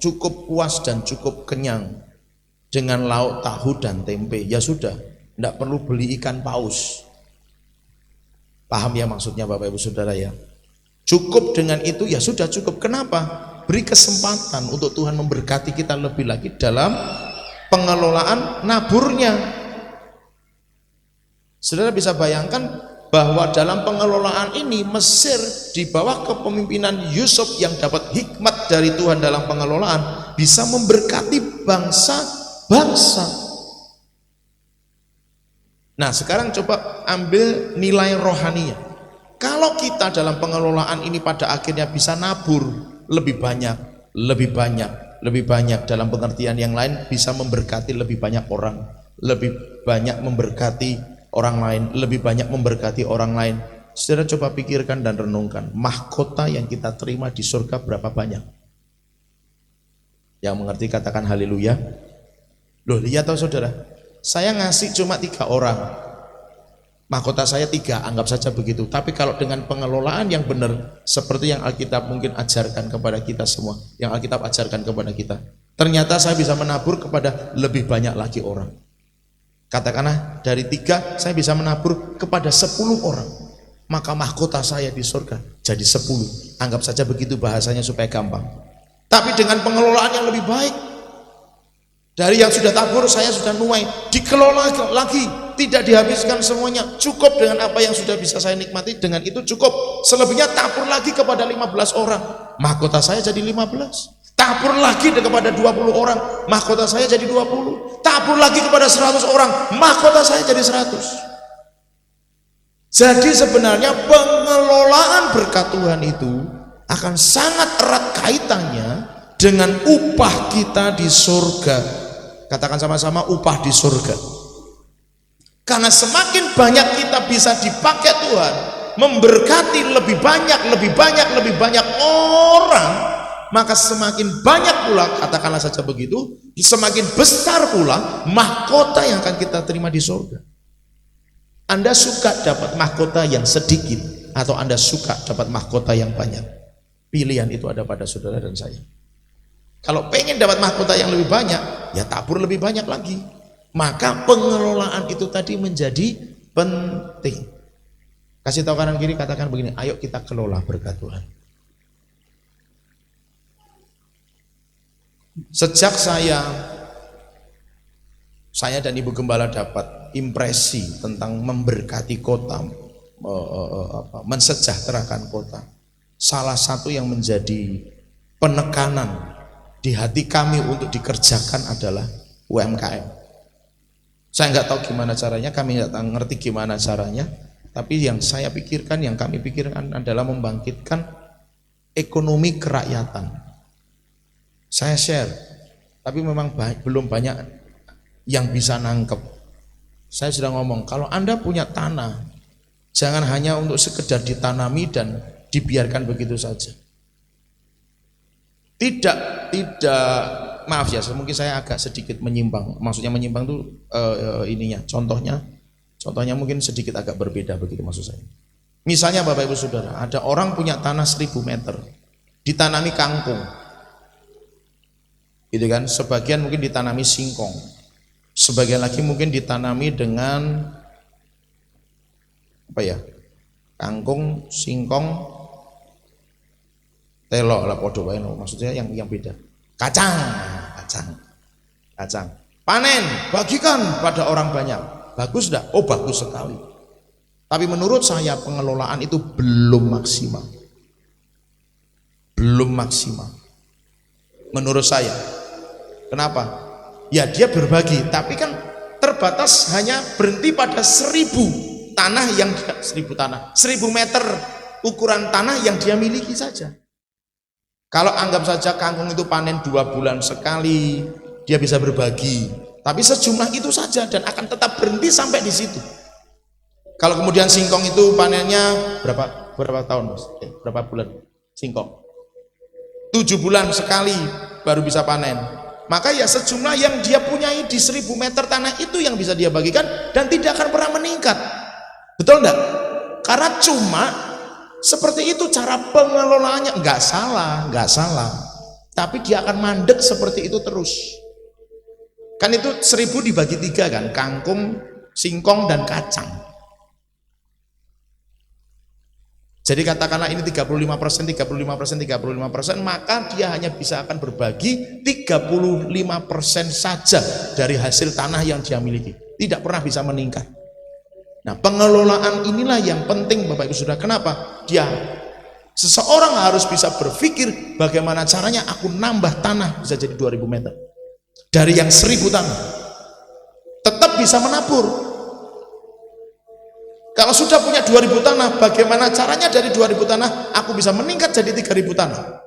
cukup puas dan cukup kenyang dengan lauk tahu dan tempe, ya sudah, tidak perlu beli ikan paus. Paham ya maksudnya Bapak Ibu Saudara ya? Cukup dengan itu ya sudah cukup. Kenapa? Beri kesempatan untuk Tuhan memberkati kita lebih lagi dalam pengelolaan naburnya. Saudara bisa bayangkan bahwa dalam pengelolaan ini Mesir di bawah kepemimpinan Yusuf yang dapat hikmat dari Tuhan dalam pengelolaan bisa memberkati bangsa-bangsa. Nah sekarang coba ambil nilai rohaninya. Kalau kita dalam pengelolaan ini pada akhirnya bisa nabur lebih banyak dalam pengertian yang lain, bisa memberkati lebih banyak orang, lebih banyak memberkati orang lain, lebih banyak memberkati orang lain. Saudara coba pikirkan dan renungkan, mahkota yang kita terima di surga berapa banyak? Yang mengerti katakan haleluya. Loh lihat tahu saudara, saya ngasih cuma 3 orang, mahkota saya 3, anggap saja begitu. Tapi kalau dengan pengelolaan yang benar, seperti yang Alkitab mungkin ajarkan kepada kita semua, yang Alkitab ajarkan kepada kita, ternyata saya bisa menabur kepada lebih banyak lagi orang. Katakanlah dari 3 saya bisa menabur kepada 10 orang, maka mahkota saya di surga jadi 10. Anggap saja begitu bahasanya supaya gampang. Tapi dengan pengelolaan yang lebih baik, dari yang sudah tabur saya sudah nuai, dikelola lagi, tidak dihabiskan semuanya, cukup dengan apa yang sudah bisa saya nikmati, dengan itu cukup. Selebihnya tabur lagi kepada 15 orang, mahkota saya jadi 15. Tabur lagi kepada 20 orang, mahkota saya jadi 20. Tabur lagi kepada 100 orang, mahkota saya jadi 100. Jadi sebenarnya pengelolaan berkat Tuhan itu akan sangat erat kaitannya dengan upah kita di surga. Katakan sama-sama, upah di surga. Karena semakin banyak kita bisa dipakai Tuhan memberkati lebih banyak orang, maka semakin banyak pula, katakanlah saja begitu, semakin besar pula mahkota yang akan kita terima di surga. Anda suka dapat mahkota yang sedikit atau Anda suka dapat mahkota yang banyak? Pilihan itu ada pada saudara dan saya. Kalau pengen dapat mahkota yang lebih banyak, ya tabur lebih banyak lagi. Maka pengelolaan itu tadi menjadi penting. Kasih tahu kanan kiri, katakan begini, ayo kita kelola berkat Tuhan. Sejak saya dan Ibu Gembala dapat impresi tentang memberkati kota, mensejahterakan kota, salah satu yang menjadi penekanan di hati kami untuk dikerjakan adalah UMKM. Saya nggak tahu gimana caranya, kami nggak ngerti gimana caranya, tapi yang saya pikirkan, yang kami pikirkan adalah membangkitkan ekonomi kerakyatan. Saya share, tapi memang belum banyak yang bisa nangkep. Saya sudah ngomong, kalau Anda punya tanah, jangan hanya untuk sekedar ditanami dan dibiarkan begitu saja. Tidak, maaf ya, mungkin saya agak sedikit menyimpang. Maksudnya menyimpang itu contohnya mungkin sedikit agak berbeda begitu maksud saya. Misalnya Bapak Ibu Saudara, ada orang punya tanah 1000 meter, ditanami kangkung. Gitu kan, sebagian mungkin ditanami singkong, sebagian lagi mungkin ditanami dengan kangkung, singkong, telok lah podo wae, maksudnya yang beda. Kacang. Panen, bagikan pada orang banyak. Bagus dah? Oh bagus sekali. Tapi menurut saya pengelolaan itu belum maksimal. Menurut saya. Kenapa? Ya dia berbagi, tapi kan terbatas, hanya berhenti pada 1000 meter ukuran tanah yang dia miliki saja. Kalau anggap saja kangkung itu panen 2 bulan sekali, dia bisa berbagi, tapi sejumlah itu saja dan akan tetap berhenti sampai di situ. Kalau kemudian singkong itu panennya berapa tahun Mas? Berapa bulan singkong? 7 bulan sekali baru bisa panen. Maka ya sejumlah yang dia punyai di 1000 meter tanah itu yang bisa dia bagikan dan tidak akan pernah meningkat. Betul enggak? Karena cuma Seperti itu cara pengelolaannya. Nggak salah. Tapi dia akan mandek seperti itu terus. Kan itu 1000 dibagi 3 kan, kangkung, singkong, dan kacang. Jadi katakanlah ini 35%, 35%, maka dia hanya bisa akan berbagi 35% saja dari hasil tanah yang dia miliki. Tidak pernah bisa meningkat. Nah, pengelolaan inilah yang penting Bapak Ibu Saudara. Kenapa? Seseorang harus bisa berpikir bagaimana caranya aku nambah tanah bisa jadi 2000 meter. Dari yang 1000 tanah. Tetap bisa menabur. Kalau sudah punya 2000 tanah, bagaimana caranya dari 2000 tanah aku bisa meningkat jadi 3000 tanah?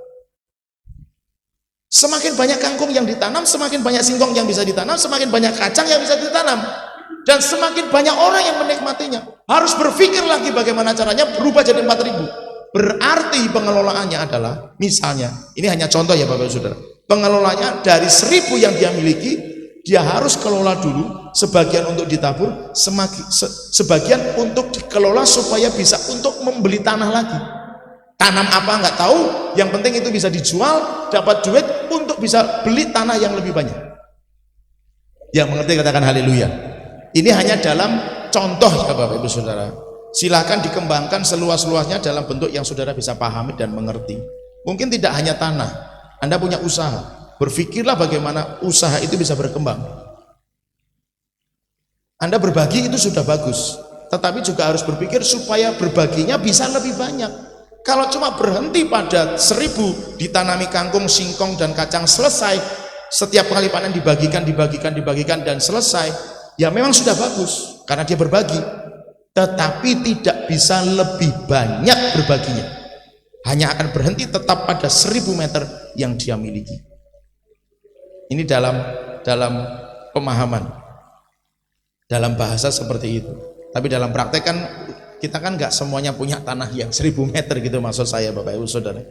Semakin banyak kangkung yang ditanam, semakin banyak singkong yang bisa ditanam, semakin banyak kacang yang bisa ditanam, dan semakin banyak orang yang menikmatinya. Harus berpikir lagi bagaimana caranya berubah jadi 4000. Berarti pengelolaannya adalah, misalnya, ini hanya contoh ya Bapak Saudara, pengelolanya dari 1000 yang dia miliki, dia harus kelola dulu, sebagian untuk ditabur, sebagian untuk dikelola supaya bisa untuk membeli tanah lagi. Tanam apa nggak tahu, yang penting itu bisa dijual, dapat duit untuk bisa beli tanah yang lebih banyak. Yang mengerti katakan haleluya. Ini hanya dalam contoh ya Bapak Ibu Saudara. Silakan dikembangkan seluas-luasnya dalam bentuk yang saudara bisa pahami dan mengerti. Mungkin tidak hanya tanah, Anda punya usaha. Berpikirlah bagaimana usaha itu bisa berkembang. Anda berbagi itu sudah bagus, tetapi juga harus berpikir supaya berbaginya bisa lebih banyak. Kalau cuma berhenti pada 1000 ditanami kangkung, singkong, dan kacang selesai, setiap kali panen dibagikan dan selesai, ya memang sudah bagus karena dia berbagi, tetapi tidak bisa lebih banyak berbaginya. Hanya akan berhenti tetap pada 1000 meter yang dia miliki. Ini dalam pemahaman, dalam bahasa seperti itu. Tapi dalam praktek kan kita kan nggak semuanya punya tanah yang 1000 meter gitu, maksud saya Bapak Ibu Saudara.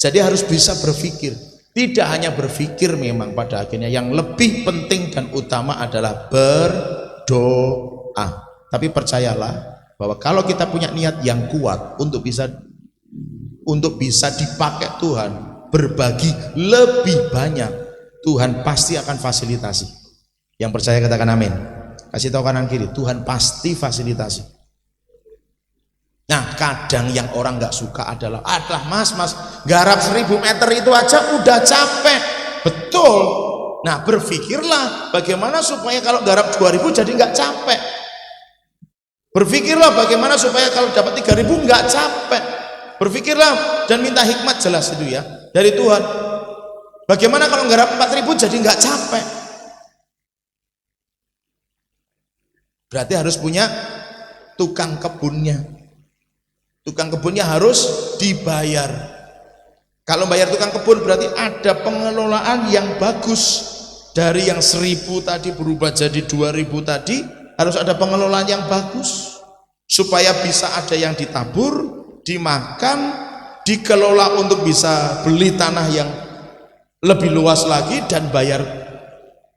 Jadi harus bisa berpikir. Tidak hanya berpikir, memang pada akhirnya yang lebih penting dan utama adalah berdoa. Tapi percayalah bahwa kalau kita punya niat yang kuat untuk bisa dipakai Tuhan, berbagi lebih banyak, Tuhan pasti akan fasilitasi. Yang percaya katakan amin. Kasih tahu kanan kiri, Tuhan pasti fasilitasi. Nah, kadang yang orang nggak suka adalah mas garap 1000 meter itu aja udah capek. Betul. Nah, berpikirlah bagaimana supaya kalau garap 2000 jadi nggak capek. Berpikirlah bagaimana supaya kalau dapat 3000 nggak capek. Berpikirlah dan minta hikmat, jelas itu ya, dari Tuhan. Bagaimana kalau garap 4000 jadi nggak capek? Berarti harus punya tukang kebunnya. Tukang kebunnya harus dibayar. Kalau bayar tukang kebun berarti ada pengelolaan yang bagus. Dari yang 1000 tadi berubah jadi 2000 tadi, harus ada pengelolaan yang bagus supaya bisa ada yang ditabur, dimakan, dikelola untuk bisa beli tanah yang lebih luas lagi dan bayar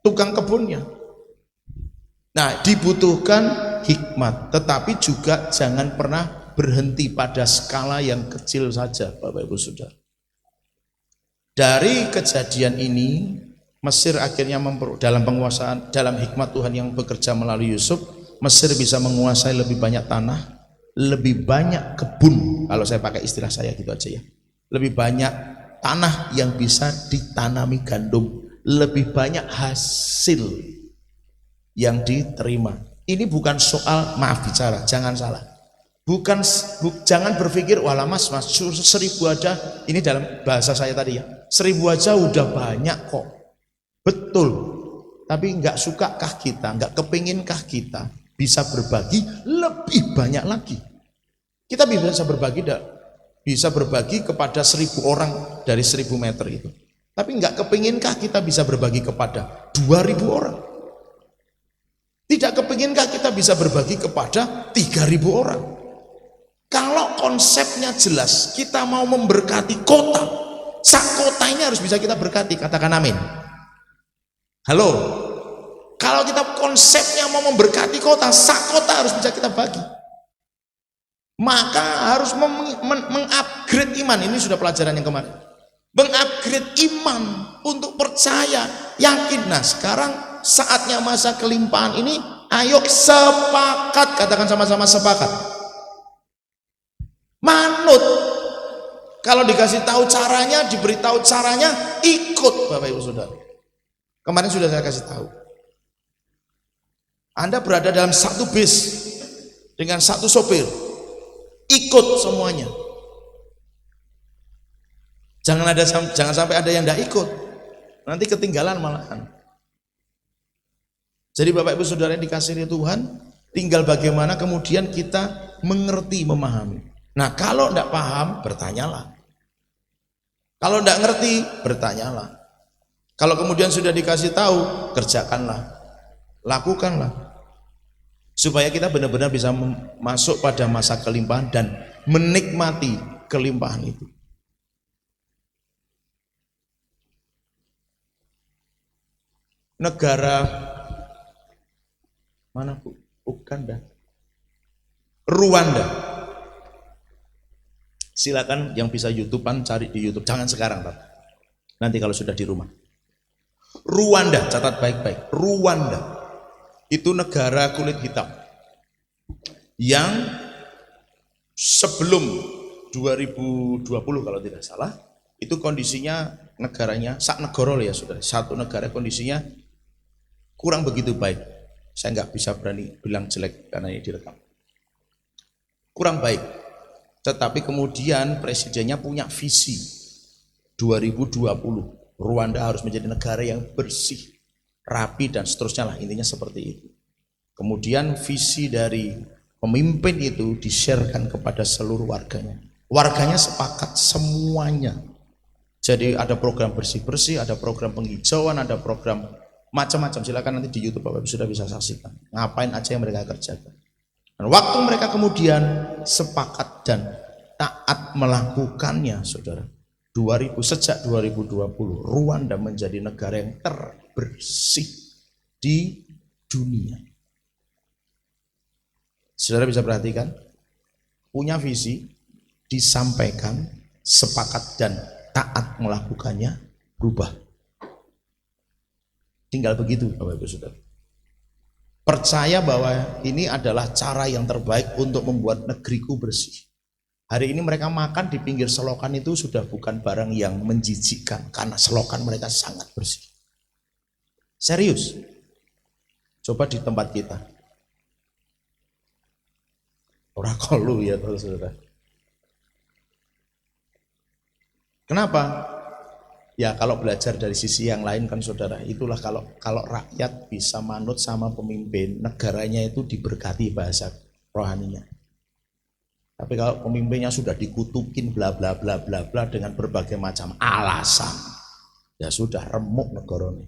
tukang kebunnya. Nah, dibutuhkan hikmat, tetapi juga jangan pernah berhenti pada skala yang kecil saja Bapak Ibu Saudara. Dari kejadian ini Mesir akhirnya dalam penguasaan, dalam hikmat Tuhan yang bekerja melalui Yusuf, Mesir bisa menguasai lebih banyak tanah, lebih banyak kebun, kalau saya pakai istilah saya gitu aja ya, lebih banyak tanah yang bisa ditanami gandum, lebih banyak hasil yang diterima. Ini bukan soal, maaf bicara, jangan salah, jangan berpikir walah mas 1000 aja, ini dalam bahasa saya tadi ya, 1000 aja udah banyak kok. Betul, tapi nggak sukakah kita, nggak kepinginkah kita bisa berbagi lebih banyak lagi? Kita bisa berbagi kepada 1000 orang dari 1000 meter itu. Tapi nggak kepinginkah kita bisa berbagi kepada 2000 orang? Tidak kepinginkah kita bisa berbagi kepada 3000 orang? Kalau konsepnya jelas, kita mau memberkati kota, sak kota ini harus bisa kita berkati, katakan amin. Halo, kalau kita konsepnya mau memberkati kota, sak kota harus bisa kita bagi. Maka harus mengupgrade iman. Ini sudah pelajaran yang kemarin. Mengupgrade iman untuk percaya, yakin. Nah sekarang saatnya masa kelimpahan ini, ayo sepakat, katakan sama-sama sepakat. Manut. Kalau dikasih tahu caranya, diberitahu caranya, ikut Bapak Ibu Saudara. Kemarin sudah saya kasih tahu. Anda berada dalam satu bis dengan satu sopir. Ikut semuanya. Jangan sampai ada yang tidak ikut. Nanti ketinggalan malahan. Jadi Bapak Ibu Saudara yang dikasihi Tuhan, tinggal bagaimana kemudian kita mengerti, memahami. Nah kalau tidak paham, bertanyalah. Kalau tidak ngerti, bertanyalah. Kalau kemudian sudah dikasih tahu, kerjakanlah, lakukanlah. Supaya kita benar-benar bisa masuk pada masa kelimpahan dan menikmati kelimpahan itu. Negara mana Bu? Uganda, Rwanda. Silakan yang bisa YouTubean cari di YouTube. Jangan sekarang Pak. Nanti kalau sudah di rumah. Rwanda, catat baik-baik. Rwanda itu negara kulit hitam yang sebelum 2020 kalau tidak salah itu kondisinya negaranya sak negara ya Saudara. Satu negara kondisinya kurang begitu baik. Saya nggak bisa berani bilang jelek karena ini direkam. Kurang baik. Tetapi kemudian presidennya punya visi 2020 Rwanda harus menjadi negara yang bersih, rapi dan seterusnya lah, intinya seperti itu. Kemudian visi dari pemimpin itu di-sharekan kepada seluruh warganya. Warganya sepakat semuanya. Jadi ada program bersih-bersih, ada program penghijauan, ada program macam-macam. Silakan nanti di YouTube Bapak sudah bisa saksikan. Ngapain aja yang mereka kerjakan. Dan waktu mereka kemudian sepakat dan taat melakukannya, Saudara. Sejak 2020 Rwanda menjadi negara yang terbersih di dunia. Saudara bisa perhatikan, punya visi, disampaikan, sepakat dan taat melakukannya, berubah. Tinggal begitu Bapak Ibu Saudara. Percaya bahwa ini adalah cara yang terbaik untuk membuat negeriku bersih. Hari ini mereka makan di pinggir selokan itu sudah bukan barang yang menjijikkan karena selokan mereka sangat bersih. Serius. Coba di tempat kita. Ora kolu ya Saudara. Kenapa? Ya kalau belajar dari sisi yang lain kan Saudara, itulah kalau rakyat bisa manut sama pemimpin, negaranya itu diberkati bahasa rohaninya. Tapi kalau pemimpinnya sudah dikutukin bla bla bla bla bla dengan berbagai macam alasan, ya sudah remuk negara ini.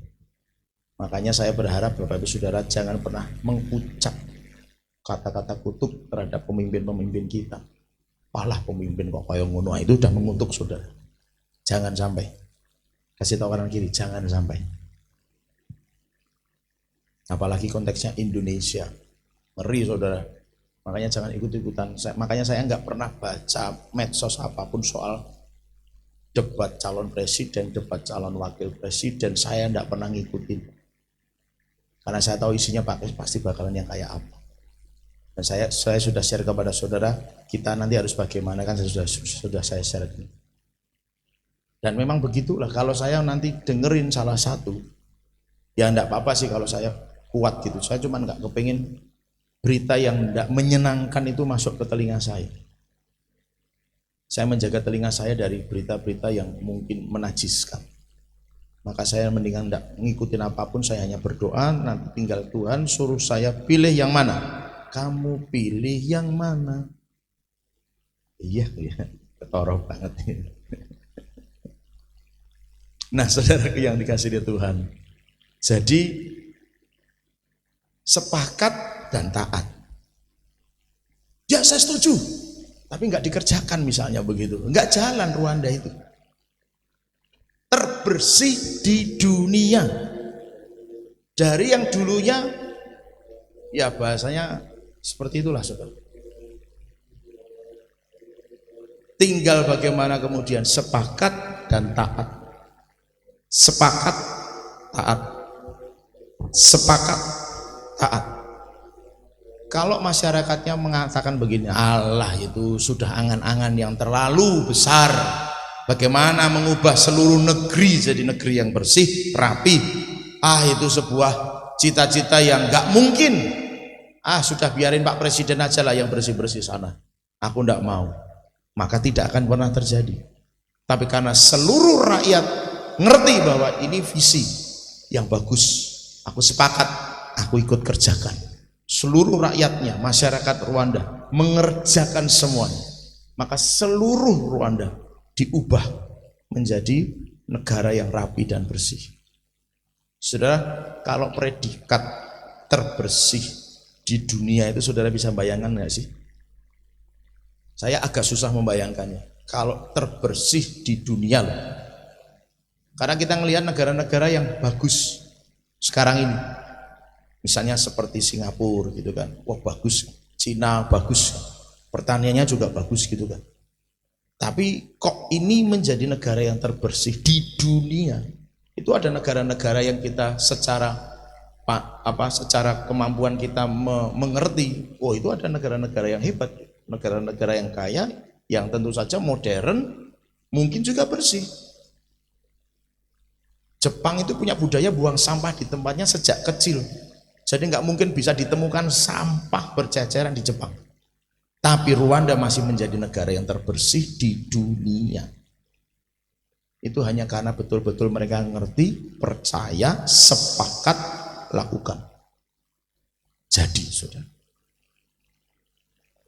Makanya saya berharap Bapak Ibu Saudara jangan pernah mengucap kata-kata kutuk terhadap pemimpin-pemimpin kita. Palah pemimpin kok kayak ngono, itu udah mengutuk Saudara. Jangan sampai. Kasih tahu kanan kiri, jangan sampai. Apalagi konteksnya Indonesia. Ngeri Saudara. Makanya jangan ikut-ikutan. Makanya saya nggak pernah baca medsos apapun soal debat calon presiden, debat calon wakil presiden. Saya nggak pernah ngikutin. Karena saya tahu isinya pasti bakalan yang kayak apa. Dan saya sudah share kepada saudara, kita nanti harus bagaimana kan sudah saya share. Dan memang begitulah, kalau saya nanti dengerin salah satu, ya enggak apa-apa sih kalau saya kuat gitu. Saya cuma enggak kepengin berita yang enggak menyenangkan itu masuk ke telinga saya. Saya menjaga telinga saya dari berita-berita yang mungkin menajiskan. Maka saya mendingan enggak ngikutin apapun, saya hanya berdoa, nanti tinggal Tuhan suruh saya pilih yang mana. Kamu pilih yang mana? Iya, ketoroh banget ini. Nah saudaraku yang dikasihi Tuhan, jadi sepakat dan taat. Ya saya setuju, tapi nggak dikerjakan misalnya begitu, nggak jalan Rwanda itu. Terbersih di dunia. Dari yang dulunya, ya bahasanya seperti itulah saudara. Tinggal bagaimana kemudian sepakat dan taat. Sepakat, taat. Sepakat, taat. Kalau masyarakatnya mengatakan begini, Allah itu sudah angan-angan yang terlalu besar. Bagaimana mengubah seluruh negeri jadi negeri yang bersih, rapi. Itu sebuah cita-cita yang gak mungkin. Sudah biarin Pak Presiden aja lah yang bersih-bersih sana. Aku ndak mau. Maka tidak akan pernah terjadi. Tapi karena seluruh rakyat ngerti bahwa ini visi yang bagus, aku sepakat, aku ikut kerjakan. Seluruh rakyatnya, masyarakat Rwanda mengerjakan semuanya. Maka seluruh Rwanda diubah menjadi negara yang rapi dan bersih. Saudara, kalau predikat terbersih di dunia itu saudara bisa bayangkan nggak sih? Saya agak susah membayangkannya. Kalau terbersih di dunia loh. Karena kita ngelihat negara-negara yang bagus sekarang ini. Misalnya seperti Singapura gitu kan. Wah bagus. Cina bagus. Pertaniannya juga bagus gitu kan. Tapi kok ini menjadi negara yang terbersih di dunia? Itu ada negara-negara yang kita secara kemampuan kita mengerti. Oh itu ada negara-negara yang hebat. Negara-negara yang kaya, yang tentu saja modern, mungkin juga bersih. Jepang itu punya budaya buang sampah di tempatnya sejak kecil. Jadi nggak mungkin bisa ditemukan sampah berceceran di Jepang. Tapi Rwanda masih menjadi negara yang terbersih di dunia. Itu hanya karena betul-betul mereka ngerti, percaya, sepakat, lakukan. Jadi saudara,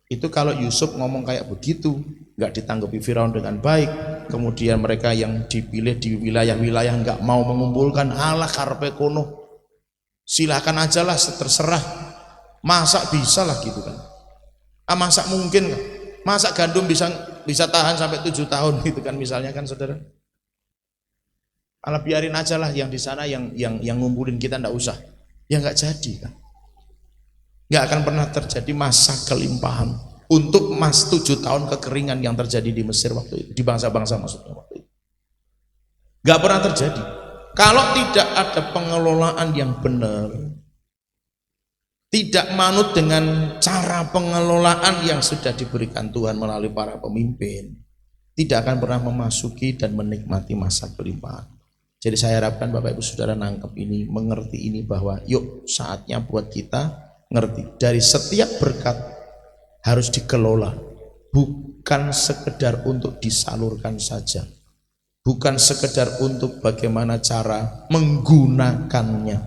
itu kalau Yusuf ngomong kayak begitu, nggak ditanggapi Firaun dengan baik, kemudian mereka yang dipilih di wilayah-wilayah nggak mau mengumpulkan, Allah karpe kono, silahkan aja lah, terserah, masa bisa lah gitu kan, masa mungkin kan, masa gandum bisa tahan sampai 7 tahun gitu kan misalnya kan saudara, Allah biarin aja lah yang di sana yang ngumpulin, kita nggak usah, ya nggak jadi kan. Nggak akan pernah terjadi masa kelimpahan untuk 7 tahun kekeringan yang terjadi di Mesir waktu itu, di bangsa-bangsa maksudnya waktu itu. Nggak pernah terjadi kalau tidak ada pengelolaan yang benar, tidak manut dengan cara pengelolaan yang sudah diberikan Tuhan melalui para pemimpin, tidak akan pernah memasuki dan menikmati masa kelimpahan. Jadi saya harapkan Bapak Ibu Saudara nangkep ini, mengerti ini, bahwa yuk saatnya buat kita ngerti, dari setiap berkat harus dikelola, bukan sekedar untuk disalurkan saja, bukan sekedar untuk bagaimana cara menggunakannya,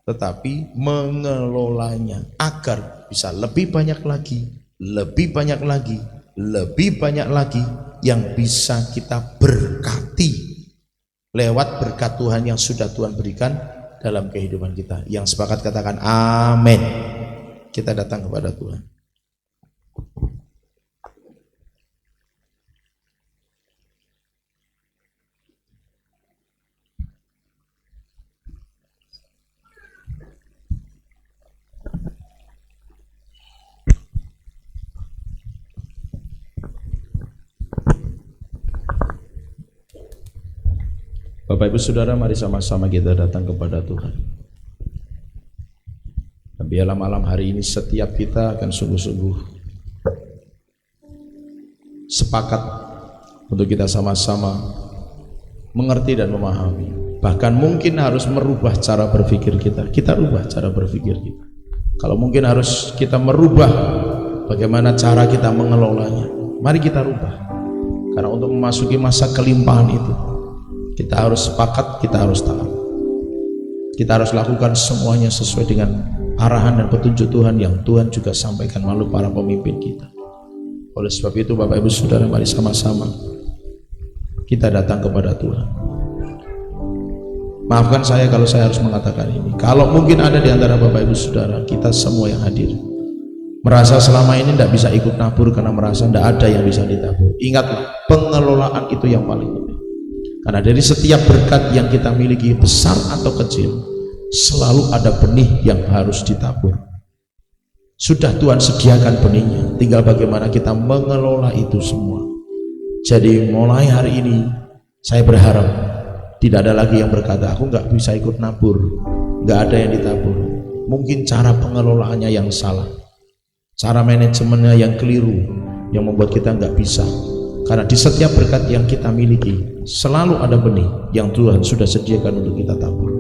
tetapi mengelolanya agar bisa lebih banyak lagi, lebih banyak lagi, lebih banyak lagi yang bisa kita berkati lewat berkat Tuhan yang sudah Tuhan berikan dalam kehidupan kita. Yang sepakat katakan amin. Kita datang kepada Tuhan. Bapak Ibu Saudara, mari sama-sama kita datang kepada Tuhan. Biarlah malam hari ini setiap kita akan sungguh-sungguh sepakat untuk kita sama-sama mengerti dan memahami. Bahkan mungkin harus merubah cara berpikir kita. Kita rubah cara berpikir kita. Kalau mungkin harus kita merubah bagaimana cara kita mengelolanya, mari kita rubah. Karena untuk memasuki masa kelimpahan itu, kita harus sepakat, kita harus taat. Kita harus lakukan semuanya sesuai dengan arahan dan petunjuk Tuhan yang Tuhan juga sampaikan melalui para pemimpin kita. Oleh sebab itu Bapak Ibu Saudara, mari sama-sama kita datang kepada Tuhan. Maafkan saya kalau saya harus mengatakan ini. Kalau mungkin ada di antara Bapak Ibu Saudara, kita semua yang hadir, merasa selama ini tidak bisa ikut nabur karena merasa tidak ada yang bisa ditabur. Ingatlah, pengelolaan itu yang paling penting. Karena dari setiap berkat yang kita miliki, besar atau kecil, selalu ada benih yang harus ditabur. Sudah Tuhan sediakan benihnya, tinggal bagaimana kita mengelola itu semua. Jadi mulai hari ini saya berharap tidak ada lagi yang berkata aku nggak bisa ikut nabur, nggak ada yang ditabur. Mungkin cara pengelolaannya yang salah, cara manajemennya yang keliru, yang membuat kita nggak bisa. Karena di setiap berkat yang kita miliki selalu ada benih yang Tuhan sudah sediakan untuk kita tabur.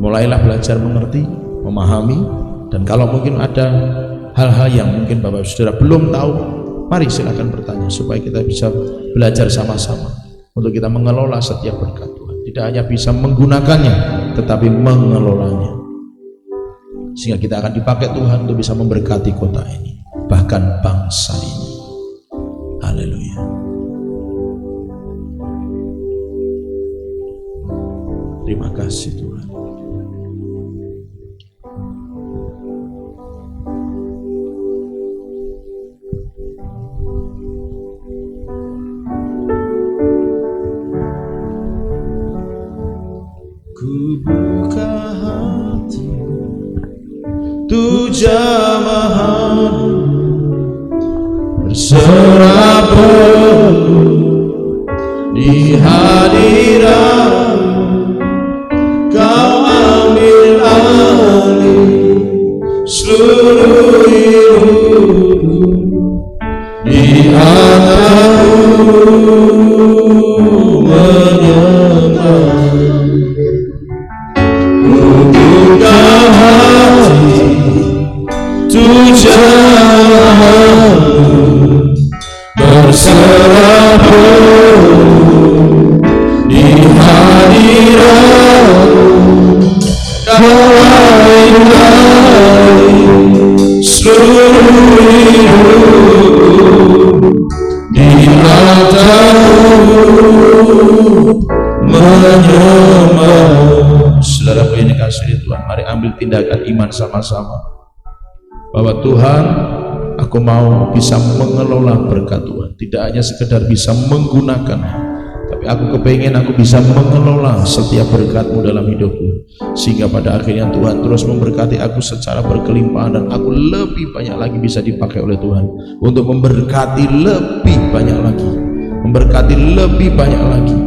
Mulailah belajar mengerti, memahami, dan kalau mungkin ada hal-hal yang mungkin Bapak Saudara belum tahu, mari silakan bertanya supaya kita bisa belajar sama-sama untuk kita mengelola setiap berkat Tuhan. Tidak hanya bisa menggunakannya, tetapi mengelolanya, sehingga kita akan dipakai Tuhan untuk bisa memberkati kota ini, bahkan bangsa ini. Haleluya. Terima kasih Tuhan. Ku buka hati, tu jamaah berserah penuh di hadirat. Kau ambil alih seluruh hidupku, di atasku menyembah. Ku buka hati, tujuanmu berserah penuh di hadirat. Kau ambil seluruh hidupku, di atasku menyembah. Saudaraku yang dikasihi Tuhan, mari ambil tindakan iman sama-sama bahwa Tuhan, aku mau bisa mengelola berkat Tuhan, tidak hanya sekedar bisa menggunakannya, tapi aku kepengen aku bisa mengelola setiap berkat-Mu dalam hidupku, sehingga pada akhirnya Tuhan terus memberkati aku secara berkelimpahan, dan aku lebih banyak lagi bisa dipakai oleh Tuhan untuk memberkati lebih banyak lagi, memberkati lebih banyak lagi.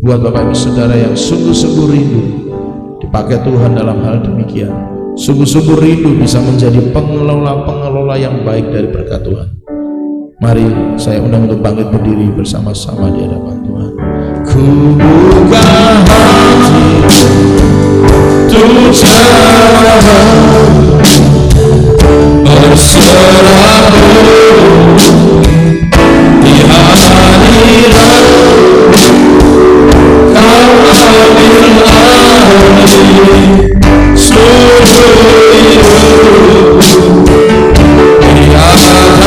Buat Bapak Ibu Saudara yang sungguh-sungguh rindu dipakai Tuhan dalam hal demikian, sungguh-sungguh rindu bisa menjadi pengelola-pengelola yang baik dari berkat Tuhan, mari saya undang untuk bangkit berdiri bersama-sama di hadapan Tuhan. Ku buka hati, tujuanmu berserah di hadirat. Kau ambil alih seluruh hidupku, di atasku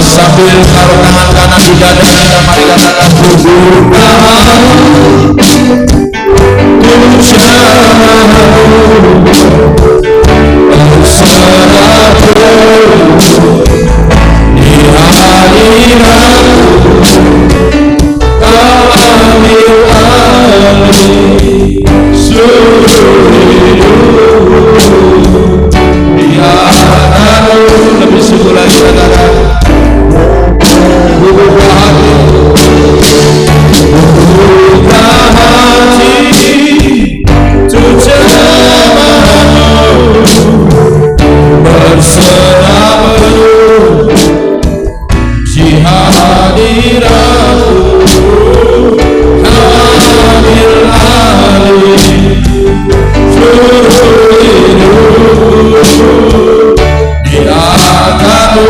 sambil taruh tangan kanan di dada kita, mari katakan ku buka hati, tujuanmu berserah di hadirat. Kau ambil alih seluruh hidupku, di atasku. Lebih sungguh lagi katakan, ku buka hati, buka hati, tujuanmu berserah penuh di hadiratku. Kau ambil alih seluruh hidupku, di atasku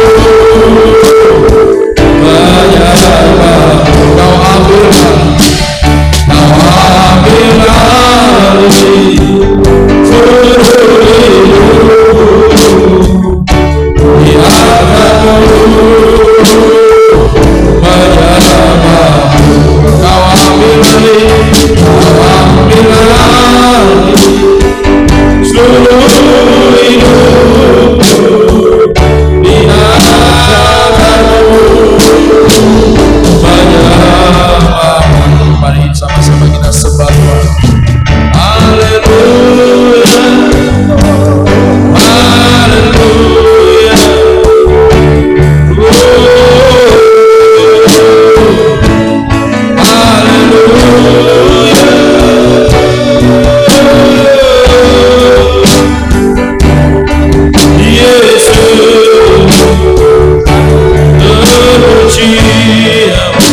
terpujiamu.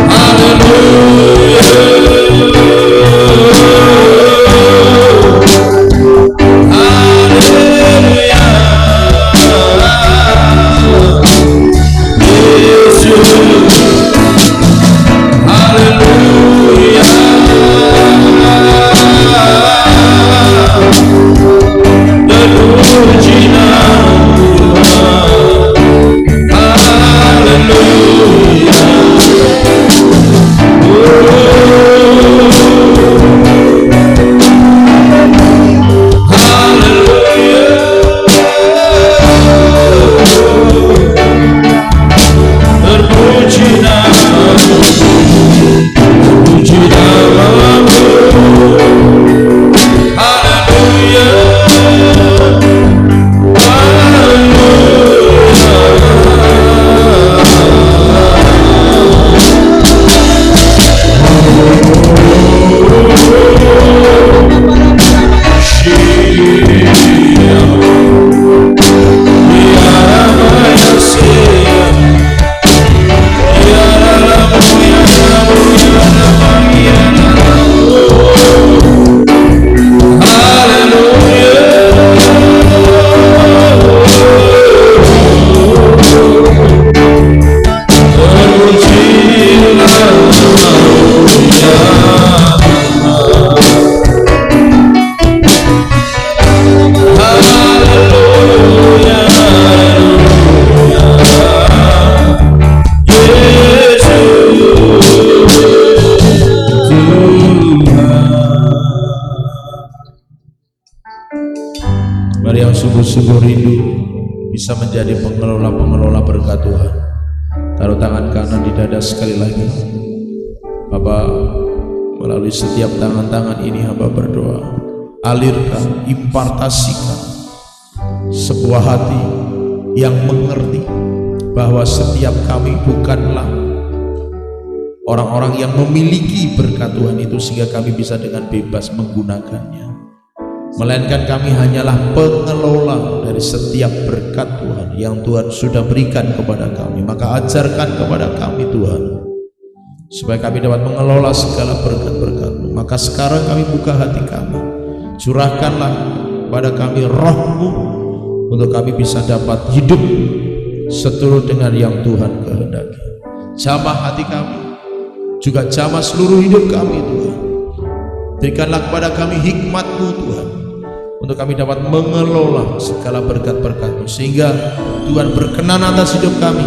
Haleluya. Haleluya. Yesus. Haleluya. Terpuji nama Tuhan. Haleluya. Terpuji namamu, terpuji namamu. Haleluya. Mari yang sungguh-sungguh rindu bisa menjadi pengelola-pengelola berkat Tuhan, taruh tangan kanan di dada sekali lagi. Bapa, melalui setiap tangan-tangan ini hamba berdoa, alirkan, impartasikan sebuah hati yang mengerti bahwa setiap kami bukanlah orang-orang yang memiliki berkat Tuhan itu sehingga kami bisa dengan bebas menggunakannya, melainkan kami hanyalah pengelola dari setiap berkat Tuhan yang Tuhan sudah berikan kepada kami. Maka ajarkan kepada kami Tuhan, supaya kami dapat mengelola segala berkat-berkat-Mu. Maka sekarang kami buka hati kami, curahkanlah pada kami roh-Mu untuk kami bisa dapat hidup seturut dengan yang Tuhan kehendaki. Jamah hati kami, juga jamah seluruh hidup kami Tuhan. Berikanlah kepada kami hikmat-Mu Tuhan, untuk kami dapat mengelola segala berkat-berkat-Mu, sehingga Tuhan berkenan atas hidup kami,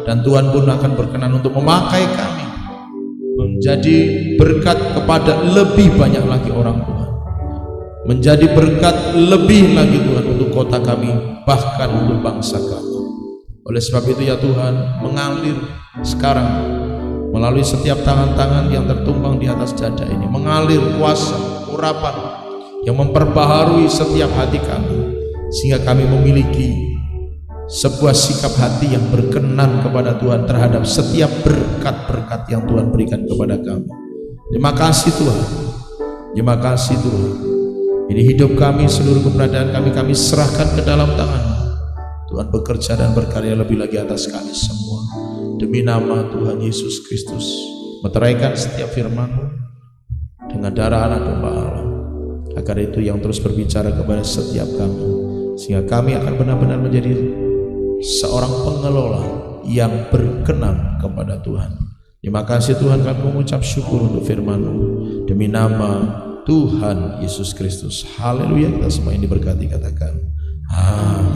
dan Tuhan pun akan berkenan untuk memakai kami menjadi berkat kepada lebih banyak lagi orang Tuhan, menjadi berkat lebih lagi Tuhan untuk kota kami, bahkan untuk bangsa kami. Oleh sebab itu ya Tuhan, mengalir sekarang melalui setiap tangan-tangan yang tertumpang di atas dada ini, mengalir kuasa urapan yang memperbaharui setiap hati kami, sehingga kami memiliki sebuah sikap hati yang berkenan kepada Tuhan terhadap setiap berkat-berkat yang Tuhan berikan kepada kami. Terima kasih Tuhan, terima kasih Tuhan. Ini hidup kami, seluruh keberadaan kami, kami serahkan ke dalam tangan-Mu. Tuhan bekerja dan berkarya lebih lagi atas kami semua, demi nama Tuhan Yesus Kristus. Meteraikan setiap firman-Mu dengan darah anak domba Allah, agar itu yang terus berbicara kepada setiap kami, sehingga kami akan benar-benar menjadi seorang pengelola yang berkenan kepada Tuhan. Terima kasih Tuhan, kami mengucap syukur untuk firman-Mu demi nama Tuhan Yesus Kristus. Haleluya. Kita semua ini berkati, katakan amin.